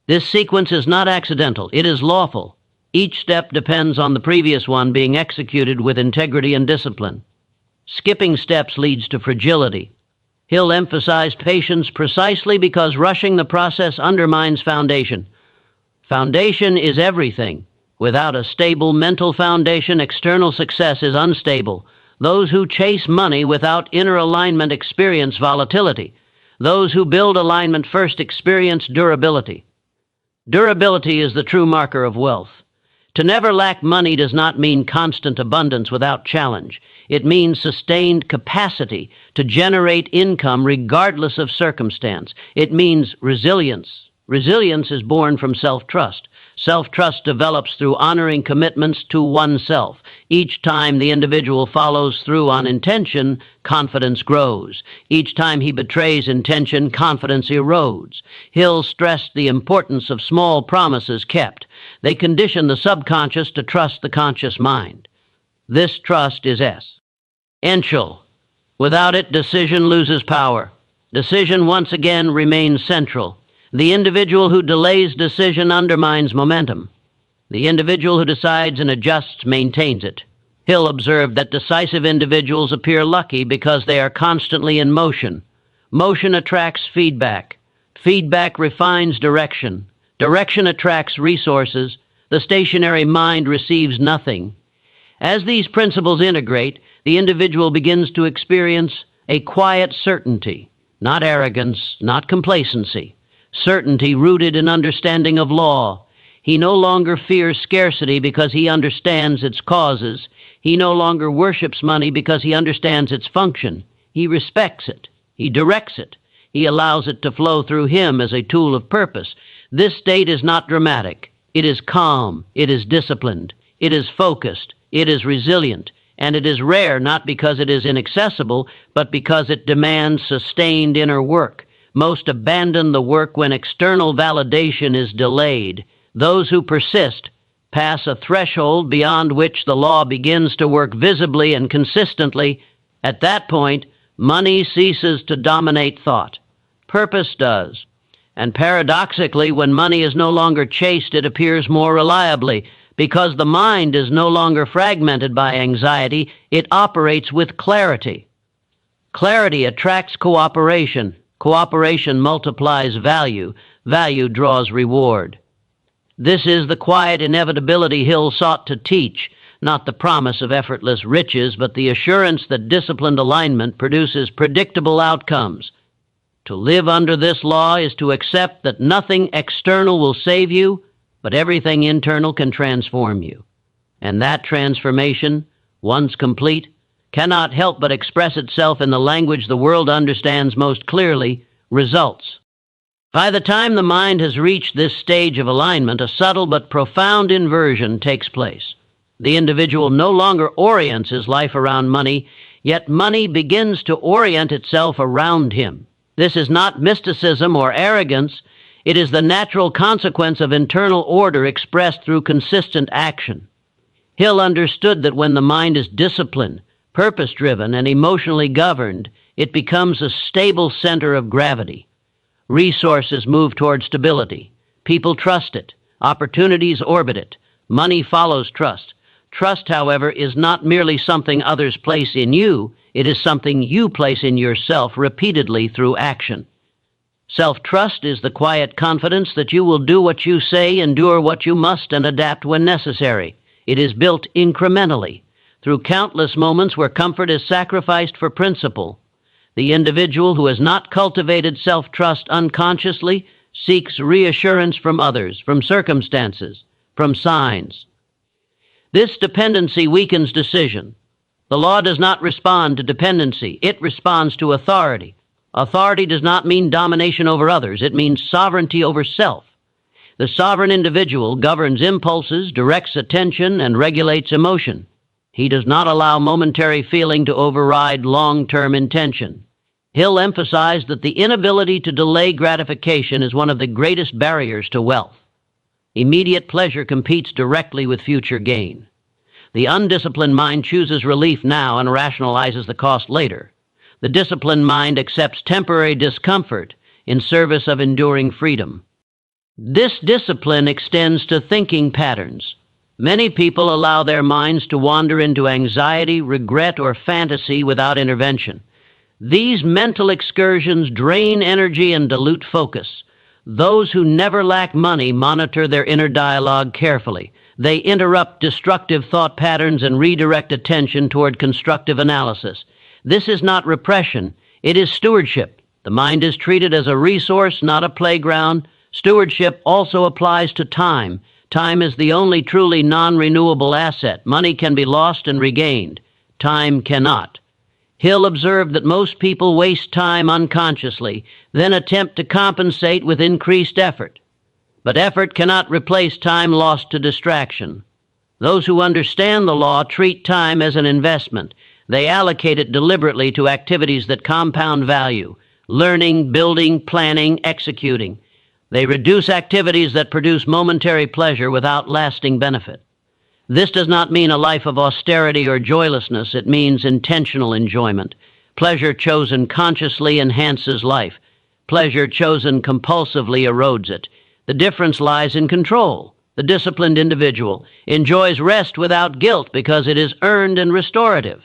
This sequence is not accidental. It is lawful. Each step depends on the previous one being executed with integrity and discipline. Skipping steps leads to fragility. Hill emphasized patience precisely because rushing the process undermines foundation. Foundation is everything. Without a stable mental foundation, external success is unstable. Those who chase money without inner alignment experience volatility. Those who build alignment first experience durability. Durability is the true marker of wealth. To never lack money does not mean constant abundance without challenge. It means sustained capacity to generate income regardless of circumstance. It means resilience. Resilience is born from self-trust. Self-trust develops through honoring commitments to oneself. Each time the individual follows through on intention, confidence grows. Each time he betrays intention, confidence erodes. Hill stressed the importance of small promises kept. They condition the subconscious to trust the conscious mind. This trust is essential. Without it, decision loses power. Decision once again remains central. The individual who delays decision undermines momentum. The individual who decides and adjusts maintains it. Hill observed that decisive individuals appear lucky because they are constantly in motion. Motion attracts feedback. Feedback refines direction. Direction attracts resources. The stationary mind receives nothing. As these principles integrate, the individual begins to experience a quiet certainty, not arrogance, not complacency. Certainty rooted in understanding of law. He no longer fears scarcity because he understands its causes. He no longer worships money because he understands its function. He respects it. He directs it. He allows it to flow through him as a tool of purpose. This state is not dramatic. It is calm. It is disciplined. It is focused. It is resilient. And it is rare not because it is inaccessible, but because it demands sustained inner work. Most abandon the work when external validation is delayed. Those who persist pass a threshold beyond which the law begins to work visibly and consistently. At that point, money ceases to dominate thought. Purpose does. And paradoxically, when money is no longer chased, it appears more reliably. Because the mind is no longer fragmented by anxiety, it operates with clarity. Clarity attracts cooperation. Cooperation multiplies value. Value draws reward. This is the quiet inevitability Hill sought to teach, not the promise of effortless riches, but the assurance that disciplined alignment produces predictable outcomes. To live under this law is to accept that nothing external will save you, but everything internal can transform you. And that transformation, once complete, cannot help but express itself in the language the world understands most clearly: results. By the time the mind has reached this stage of alignment, a subtle but profound inversion takes place. The individual no longer orients his life around money, yet money begins to orient itself around him. This is not mysticism or arrogance. It is the natural consequence of internal order expressed through consistent action. Hill understood that when the mind is disciplined, purpose-driven, and emotionally governed, it becomes a stable center of gravity. Resources move toward stability. People trust it. Opportunities orbit it. Money follows trust. Trust, however, is not merely something others place in you. It is something you place in yourself repeatedly through action. Self-trust is the quiet confidence that you will do what you say, endure what you must, and adapt when necessary. It is built incrementally, through countless moments where comfort is sacrificed for principle. The individual who has not cultivated self-trust unconsciously seeks reassurance from others, from circumstances, from signs. This dependency weakens decision. The law does not respond to dependency. It responds to authority. Authority does not mean domination over others. It means sovereignty over self. The sovereign individual governs impulses, directs attention, and regulates emotion. He does not allow momentary feeling to override long-term intention. Hill emphasized that the inability to delay gratification is one of the greatest barriers to wealth. Immediate pleasure competes directly with future gain. The undisciplined mind chooses relief now and rationalizes the cost later. The disciplined mind accepts temporary discomfort in service of enduring freedom. This discipline extends to thinking patterns. Many people allow their minds to wander into anxiety, regret, or fantasy without intervention. These mental excursions drain energy and dilute focus. Those who never lack money monitor their inner dialogue carefully. They interrupt destructive thought patterns and redirect attention toward constructive analysis. This is not repression. It is stewardship. The mind is treated as a resource, not a playground. Stewardship also applies to time. Time is the only truly non-renewable asset. Money can be lost and regained. Time cannot. Hill observed that most people waste time unconsciously, then attempt to compensate with increased effort. But effort cannot replace time lost to distraction. Those who understand the law treat time as an investment. They allocate it deliberately to activities that compound value: learning, building, planning, executing. They reduce activities that produce momentary pleasure without lasting benefit. This does not mean a life of austerity or joylessness. It means intentional enjoyment. Pleasure chosen consciously enhances life. Pleasure chosen compulsively erodes it. The difference lies in control. The disciplined individual enjoys rest without guilt because it is earned and restorative.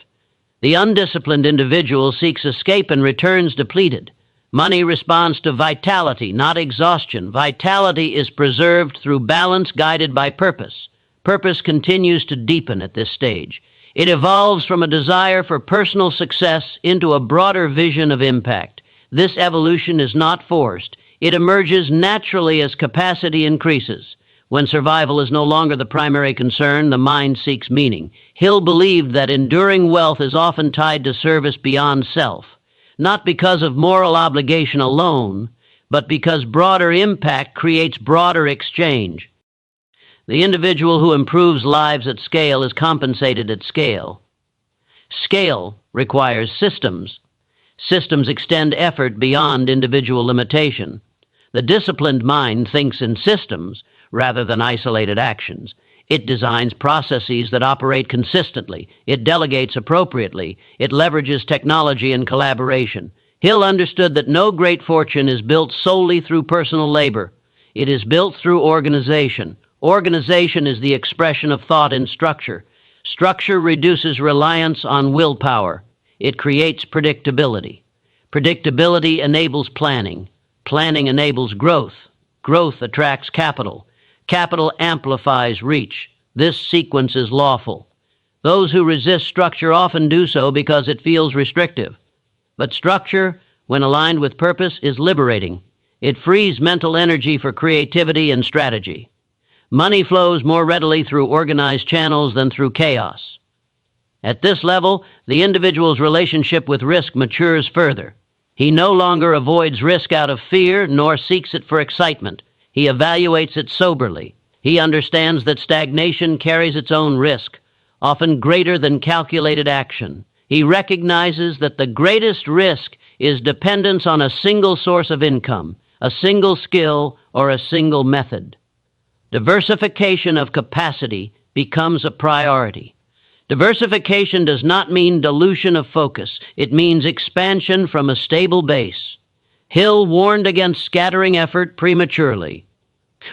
The undisciplined individual seeks escape and returns depleted. Money responds to vitality, not exhaustion. Vitality is preserved through balance guided by purpose. Purpose continues to deepen at this stage. It evolves from a desire for personal success into a broader vision of impact. This evolution is not forced. It emerges naturally as capacity increases. When survival is no longer the primary concern, the mind seeks meaning. Hill believed that enduring wealth is often tied to service beyond self, not because of moral obligation alone, but because broader impact creates broader exchange. The individual who improves lives at scale is compensated at scale. Scale requires systems. Systems extend effort beyond individual limitation. The disciplined mind thinks in systems rather than isolated actions. It designs processes that operate consistently. It delegates appropriately. It leverages technology and collaboration. Hill understood that no great fortune is built solely through personal labor. It is built through organization. Organization is the expression of thought in structure. Structure reduces reliance on willpower. It creates predictability. Predictability enables planning. Planning enables growth. Growth attracts capital. Capital amplifies reach. This sequence is lawful. Those who resist structure often do so because it feels restrictive. But structure, when aligned with purpose, is liberating. It frees mental energy for creativity and strategy. Money flows more readily through organized channels than through chaos. At this level, the individual's relationship with risk matures further. He no longer avoids risk out of fear, nor seeks it for excitement. He evaluates it soberly. He understands that stagnation carries its own risk, often greater than calculated action. He recognizes that the greatest risk is dependence on a single source of income, a single skill, or a single method. Diversification of capacity becomes a priority. Diversification does not mean dilution of focus. It means expansion from a stable base. Hill warned against scattering effort prematurely.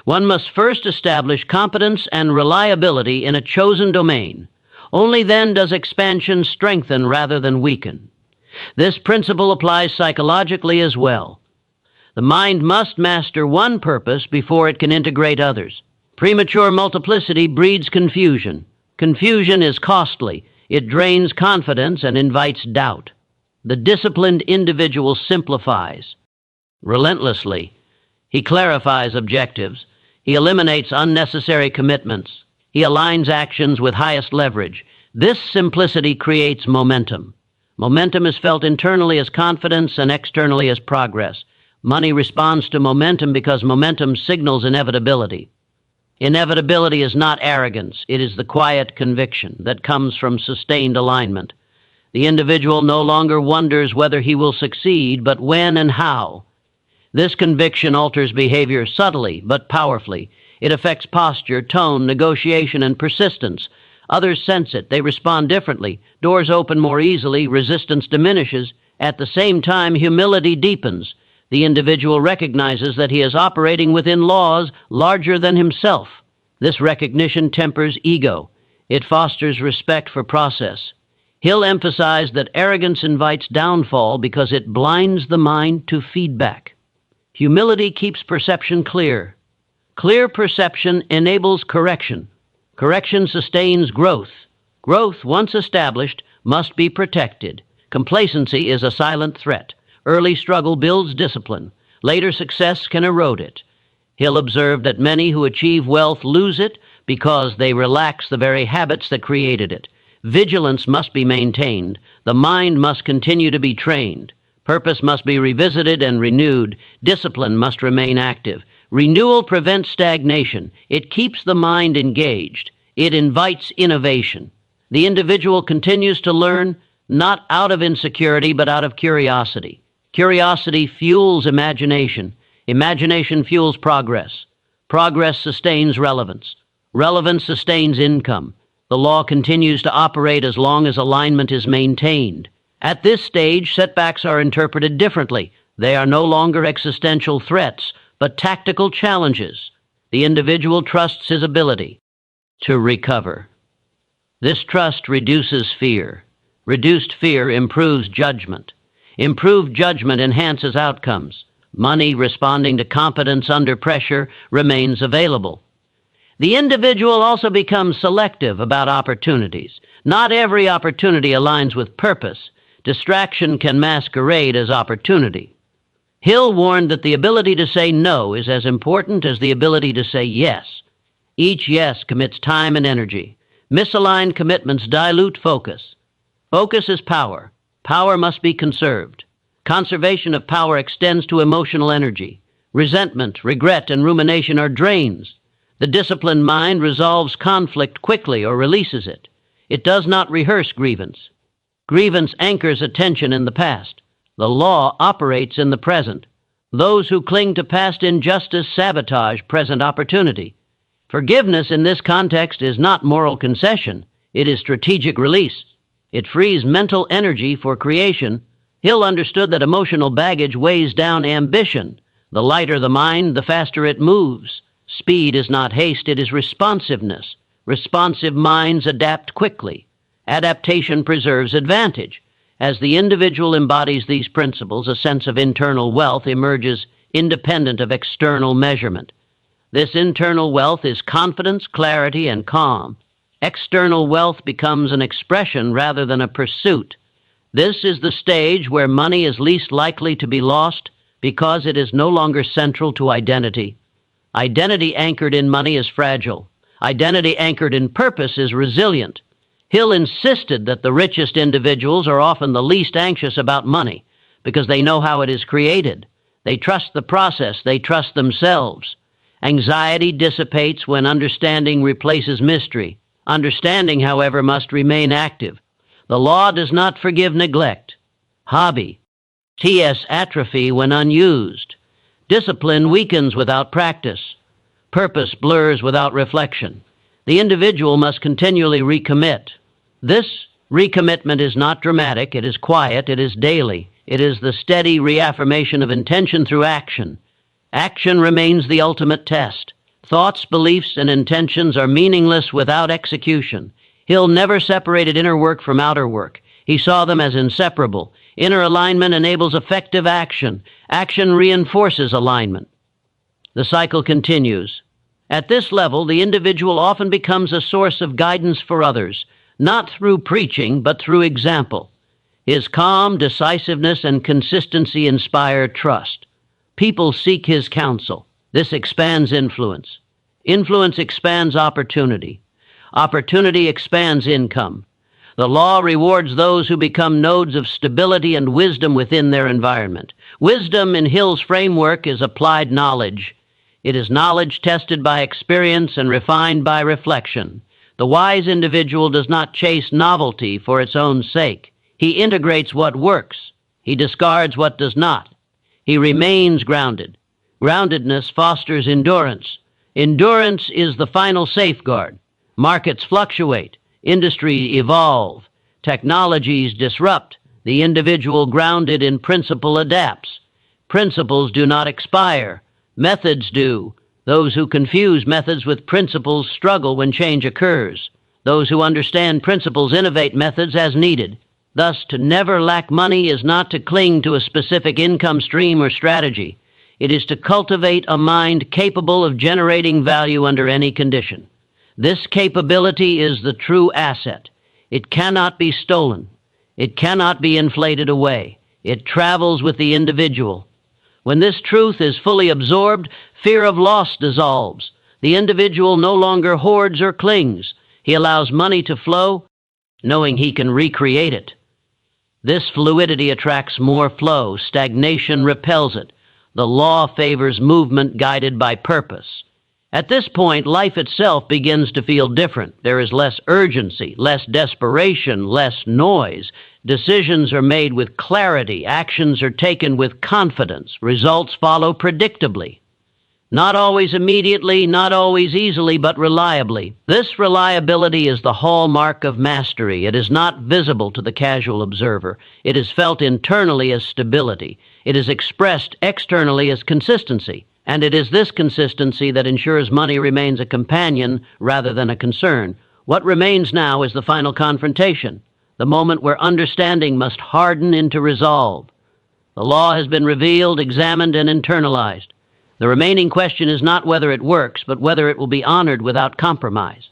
One must first establish competence and reliability in a chosen domain. Only then does expansion strengthen rather than weaken. This principle applies psychologically as well. The mind must master one purpose before it can integrate others. Premature multiplicity breeds confusion. Confusion is costly. It drains confidence and invites doubt. The disciplined individual simplifies relentlessly. He clarifies objectives. He eliminates unnecessary commitments. He aligns actions with highest leverage. This simplicity creates momentum. Momentum is felt internally as confidence and externally as progress. Money responds to momentum because momentum signals inevitability. Inevitability is not arrogance. It is the quiet conviction that comes from sustained alignment. The individual no longer wonders whether he will succeed, but when and how. This conviction alters behavior subtly but powerfully. It affects posture, tone, negotiation, and persistence. Others sense it. They respond differently. Doors open more easily. Resistance diminishes. At the same time, humility deepens. The individual recognizes that he is operating within laws larger than himself. This recognition tempers ego. It fosters respect for process. Hill emphasized that arrogance invites downfall because it blinds the mind to feedback. Humility keeps perception clear. Clear perception enables correction. Correction sustains growth. Growth, once established, must be protected. Complacency is a silent threat. Early struggle builds discipline. Later success can erode it. Hill observed that many who achieve wealth lose it because they relax the very habits that created it. Vigilance must be maintained. The mind must continue to be trained. Purpose must be revisited and renewed. Discipline must remain active. Renewal prevents stagnation. It keeps the mind engaged. It invites innovation. The individual continues to learn, not out of insecurity, but out of curiosity. Curiosity fuels imagination. Imagination fuels progress. Progress sustains relevance. Relevance sustains income. The law continues to operate as long as alignment is maintained. At this stage, setbacks are interpreted differently. They are no longer existential threats, but tactical challenges. The individual trusts his ability to recover. This trust reduces fear. Reduced fear improves judgment. Improved judgment enhances outcomes. Money responding to competence under pressure remains available. The individual also becomes selective about opportunities. Not every opportunity aligns with purpose. Distraction can masquerade as opportunity. Hill warned that the ability to say no is as important as the ability to say yes. Each yes commits time and energy. Misaligned commitments dilute focus. Focus is power. Power must be conserved. Conservation of power extends to emotional energy. Resentment, regret, and rumination are drains. The disciplined mind resolves conflict quickly or releases it. It does not rehearse grievance. Grievance anchors attention in the past. The law operates in the present. Those who cling to past injustice sabotage present opportunity. Forgiveness in this context is not moral concession. It is strategic release. It frees mental energy for creation. Hill understood that emotional baggage weighs down ambition. The lighter the mind, the faster it moves. Speed is not haste, it is responsiveness. Responsive minds adapt quickly. Adaptation preserves advantage. As the individual embodies these principles, a sense of internal wealth emerges independent of external measurement. This internal wealth is confidence, clarity, and calm. External wealth becomes an expression rather than a pursuit. This is the stage where money is least likely to be lost because it is no longer central to identity. Identity anchored in money is fragile. Identity anchored in purpose is resilient. Hill insisted that the richest individuals are often the least anxious about money because they know how it is created. They trust the process. They trust themselves. Anxiety dissipates when understanding replaces mystery. Understanding, however, must remain active. The law does not forgive neglect. Hobby. TS atrophy when unused. Discipline weakens without practice. Purpose blurs without reflection. The individual must continually recommit. This recommitment is not dramatic, it is quiet, it is daily. It is the steady reaffirmation of intention through action. Action remains the ultimate test. Thoughts, beliefs, and intentions are meaningless without execution. Hill never separated inner work from outer work. He saw them as inseparable. Inner alignment enables effective action. Action reinforces alignment. The cycle continues. At this level, the individual often becomes a source of guidance for others, not through preaching, but through example. His calm, decisiveness, and consistency inspire trust. People seek his counsel. This expands influence. Influence expands opportunity. Opportunity expands income. The law rewards those who become nodes of stability and wisdom within their environment. Wisdom in Hill's framework is applied knowledge. It is knowledge tested by experience and refined by reflection. The wise individual does not chase novelty for its own sake. He integrates what works. He discards what does not. He remains grounded. Groundedness fosters endurance. Endurance is the final safeguard. Markets fluctuate. Industries evolve. Technologies disrupt. The individual grounded in principle adapts. Principles do not expire. Methods do. Those who confuse methods with principles struggle when change occurs. Those who understand principles innovate methods as needed. Thus, to never lack money is not to cling to a specific income stream or strategy. It is to cultivate a mind capable of generating value under any condition. This capability is the true asset. It cannot be stolen. It cannot be inflated away. It travels with the individual. When this truth is fully absorbed, fear of loss dissolves. The individual no longer hoards or clings. He allows money to flow, knowing he can recreate it. This fluidity attracts more flow. Stagnation repels it. The law favors movement guided by purpose. At this point, life itself begins to feel different. There is less urgency, less desperation, less noise. Decisions are made with clarity. Actions are taken with confidence. Results follow predictably. Not always immediately, not always easily, but reliably. This reliability is the hallmark of mastery. It is not visible to the casual observer. It is felt internally as stability. It is expressed externally as consistency. And it is this consistency that ensures money remains a companion rather than a concern. What remains now is the final confrontation, the moment where understanding must harden into resolve. The law has been revealed, examined, and internalized. The remaining question is not whether it works, but whether it will be honored without compromise.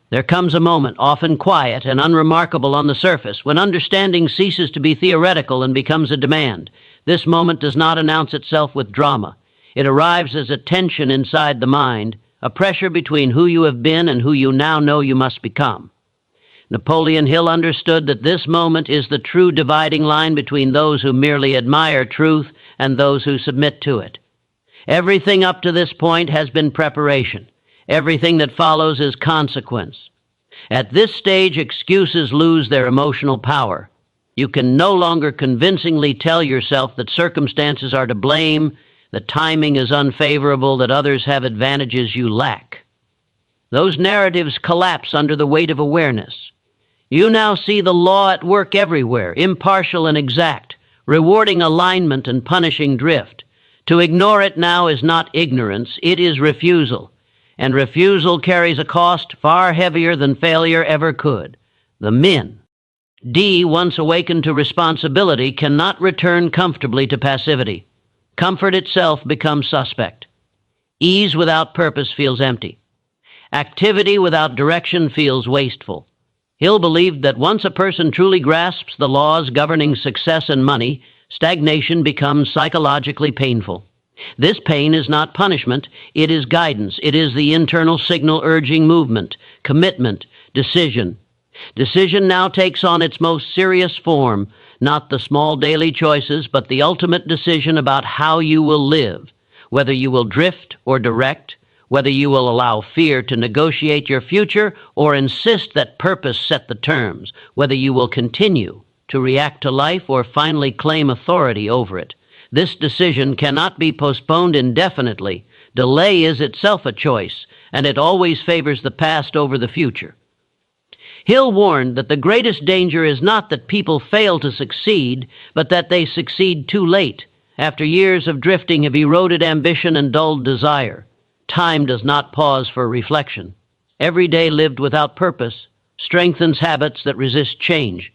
There comes a moment, often quiet and unremarkable on the surface, when understanding ceases to be theoretical and becomes a demand. This moment does not announce itself with drama. It arrives as a tension inside the mind, a pressure between who you have been and who you now know you must become. Napoleon Hill understood that this moment is the true dividing line between those who merely admire truth and those who submit to it. Everything up to this point has been preparation. Everything that follows is consequence. At this stage, excuses lose their emotional power. You can no longer convincingly tell yourself that circumstances are to blame, that timing is unfavorable, that others have advantages you lack. Those narratives collapse under the weight of awareness. You now see the law at work everywhere, impartial and exact, rewarding alignment and punishing drift. To ignore it now is not ignorance, it is refusal. And refusal carries a cost far heavier than failure ever could. The min. D, once awakened to responsibility, cannot return comfortably to passivity. Comfort itself becomes suspect. Ease without purpose feels empty. Activity without direction feels wasteful. Hill believed that once a person truly grasps the laws governing success and money, stagnation becomes psychologically painful. This pain is not punishment, it is guidance. It is the internal signal urging movement, commitment, decision. Decision now takes on its most serious form, not the small daily choices, but the ultimate decision about how you will live, whether you will drift or direct, whether you will allow fear to negotiate your future or insist that purpose set the terms, whether you will continue to react to life or finally claim authority over it. This decision cannot be postponed indefinitely. Delay is itself a choice, and it always favors the past over the future. Hill warned that the greatest danger is not that people fail to succeed, but that they succeed too late, after years of drifting have eroded ambition and dulled desire. Time does not pause for reflection. Every day lived without purpose strengthens habits that resist change.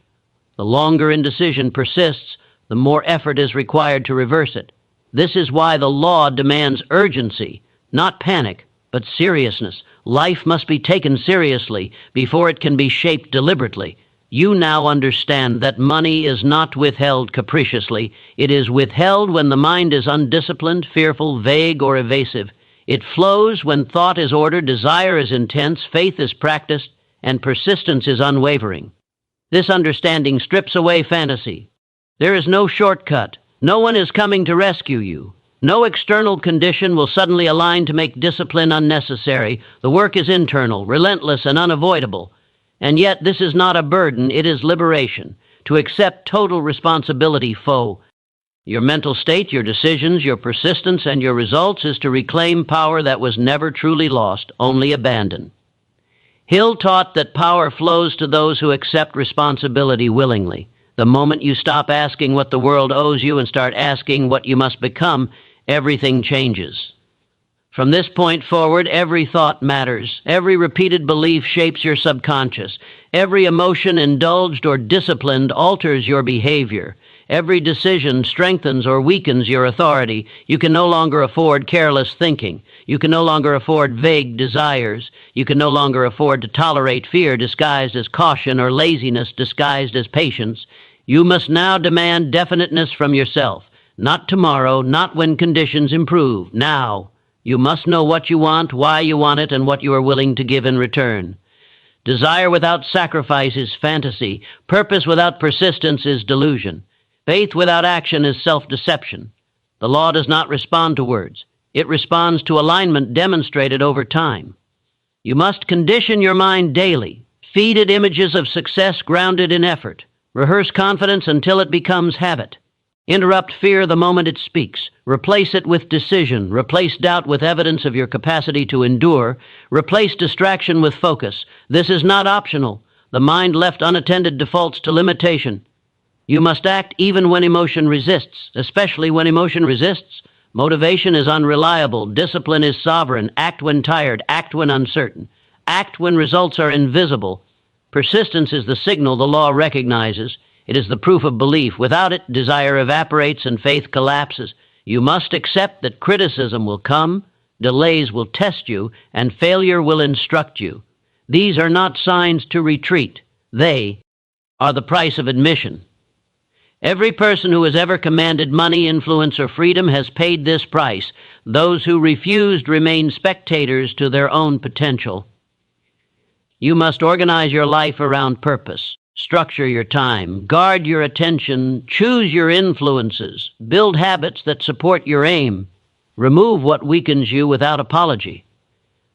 The longer indecision persists, the more effort is required to reverse it. This is why the law demands urgency, not panic, but seriousness. Life must be taken seriously before it can be shaped deliberately. You now understand that money is not withheld capriciously. It is withheld when the mind is undisciplined, fearful, vague, or evasive. It flows when thought is ordered, desire is intense, faith is practiced, and persistence is unwavering. This understanding strips away fantasy. There is no shortcut. No one is coming to rescue you. No external condition will suddenly align to make discipline unnecessary. The work is internal, relentless, and unavoidable. And yet this is not a burden, it is liberation. To accept total responsibility, foe. Your mental state, your decisions, your persistence, and your results is to reclaim power that was never truly lost, only abandoned. Hill taught that power flows to those who accept responsibility willingly. The moment you stop asking what the world owes you and start asking what you must become, everything changes. From this point forward, every thought matters. Every repeated belief shapes your subconscious. Every emotion indulged or disciplined alters your behavior. Every decision strengthens or weakens your authority. You can no longer afford careless thinking. You can no longer afford vague desires. You can no longer afford to tolerate fear disguised as caution or laziness disguised as patience. You must now demand definiteness from yourself. Not tomorrow, not when conditions improve. Now, you must know what you want, why you want it, and what you are willing to give in return. Desire without sacrifice is fantasy. Purpose without persistence is delusion. Faith without action is self-deception. The law does not respond to words. It responds to alignment demonstrated over time. You must condition your mind daily. Feed it images of success grounded in effort. Rehearse confidence until it becomes habit. Interrupt fear the moment it speaks. Replace it with decision. Replace doubt with evidence of your capacity to endure. Replace distraction with focus. This is not optional. The mind left unattended defaults to limitation. You must act even when emotion resists, especially when emotion resists. Motivation is unreliable. Discipline is sovereign. Act when tired. Act when uncertain. Act when results are invisible. Persistence is the signal the law recognizes. It is the proof of belief. Without it, desire evaporates and faith collapses. You must accept that criticism will come, delays will test you, and failure will instruct you. These are not signs to retreat. They are the price of admission. Every person who has ever commanded money, influence, or freedom has paid this price. Those who refused remain spectators to their own potential. You must organize your life around purpose. Structure your time. Guard your attention. Choose your influences. Build habits that support your aim. Remove what weakens you without apology.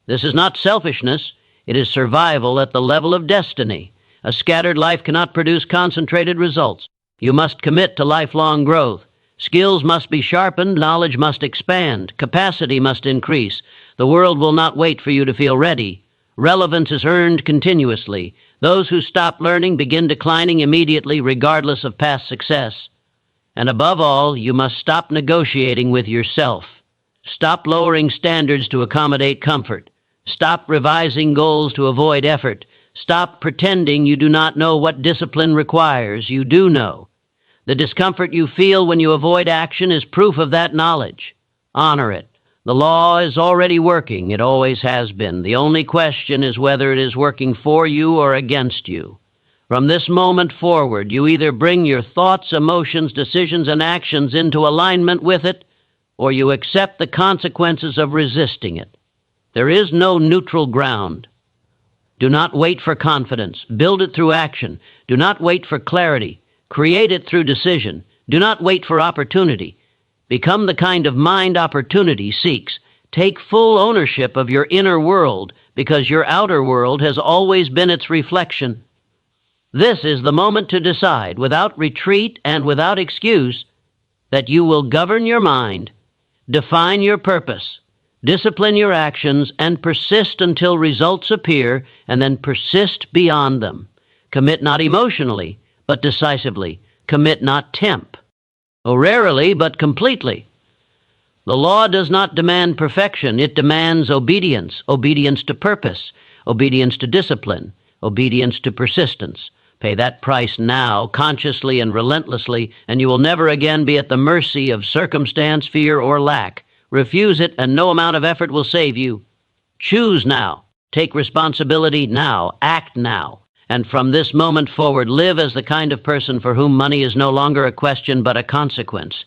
This is not selfishness. It is survival at the level of destiny. A scattered life cannot produce concentrated results. You must commit to lifelong growth. Skills must be sharpened, knowledge must expand, capacity must increase. The world will not wait for you to feel ready. Relevance is earned continuously. Those who stop learning begin declining immediately, regardless of past success. And above all, you must stop negotiating with yourself. Stop lowering standards to accommodate comfort. Stop revising goals to avoid effort. Stop pretending you do not know what discipline requires. You do know. The discomfort you feel when you avoid action is proof of that knowledge. Honor it. The law is already working. It always has been. The only question is whether it is working for you or against you. From this moment forward, you either bring your thoughts, emotions, decisions, and actions into alignment with it, or you accept the consequences of resisting it. There is no neutral ground. Do not wait for confidence. Build it through action. Do not wait for clarity. Create it through decision. Do not wait for opportunity. Become the kind of mind opportunity seeks. Take full ownership of your inner world, because your outer world has always been its reflection. This is the moment to decide, without retreat and without excuse, that you will govern your mind, define your purpose, discipline your actions, and persist until results appear, and then persist beyond them. Commit not emotionally, but decisively. Commit not rarely, but completely. The law does not demand perfection. It demands obedience. Obedience to purpose. Obedience to discipline. Obedience to persistence. Pay that price now, consciously and relentlessly, and you will never again be at the mercy of circumstance, fear, or lack. Refuse it, and no amount of effort will save you. Choose now. Take responsibility now. Act now. And from this moment forward, live as the kind of person for whom money is no longer a question but a consequence.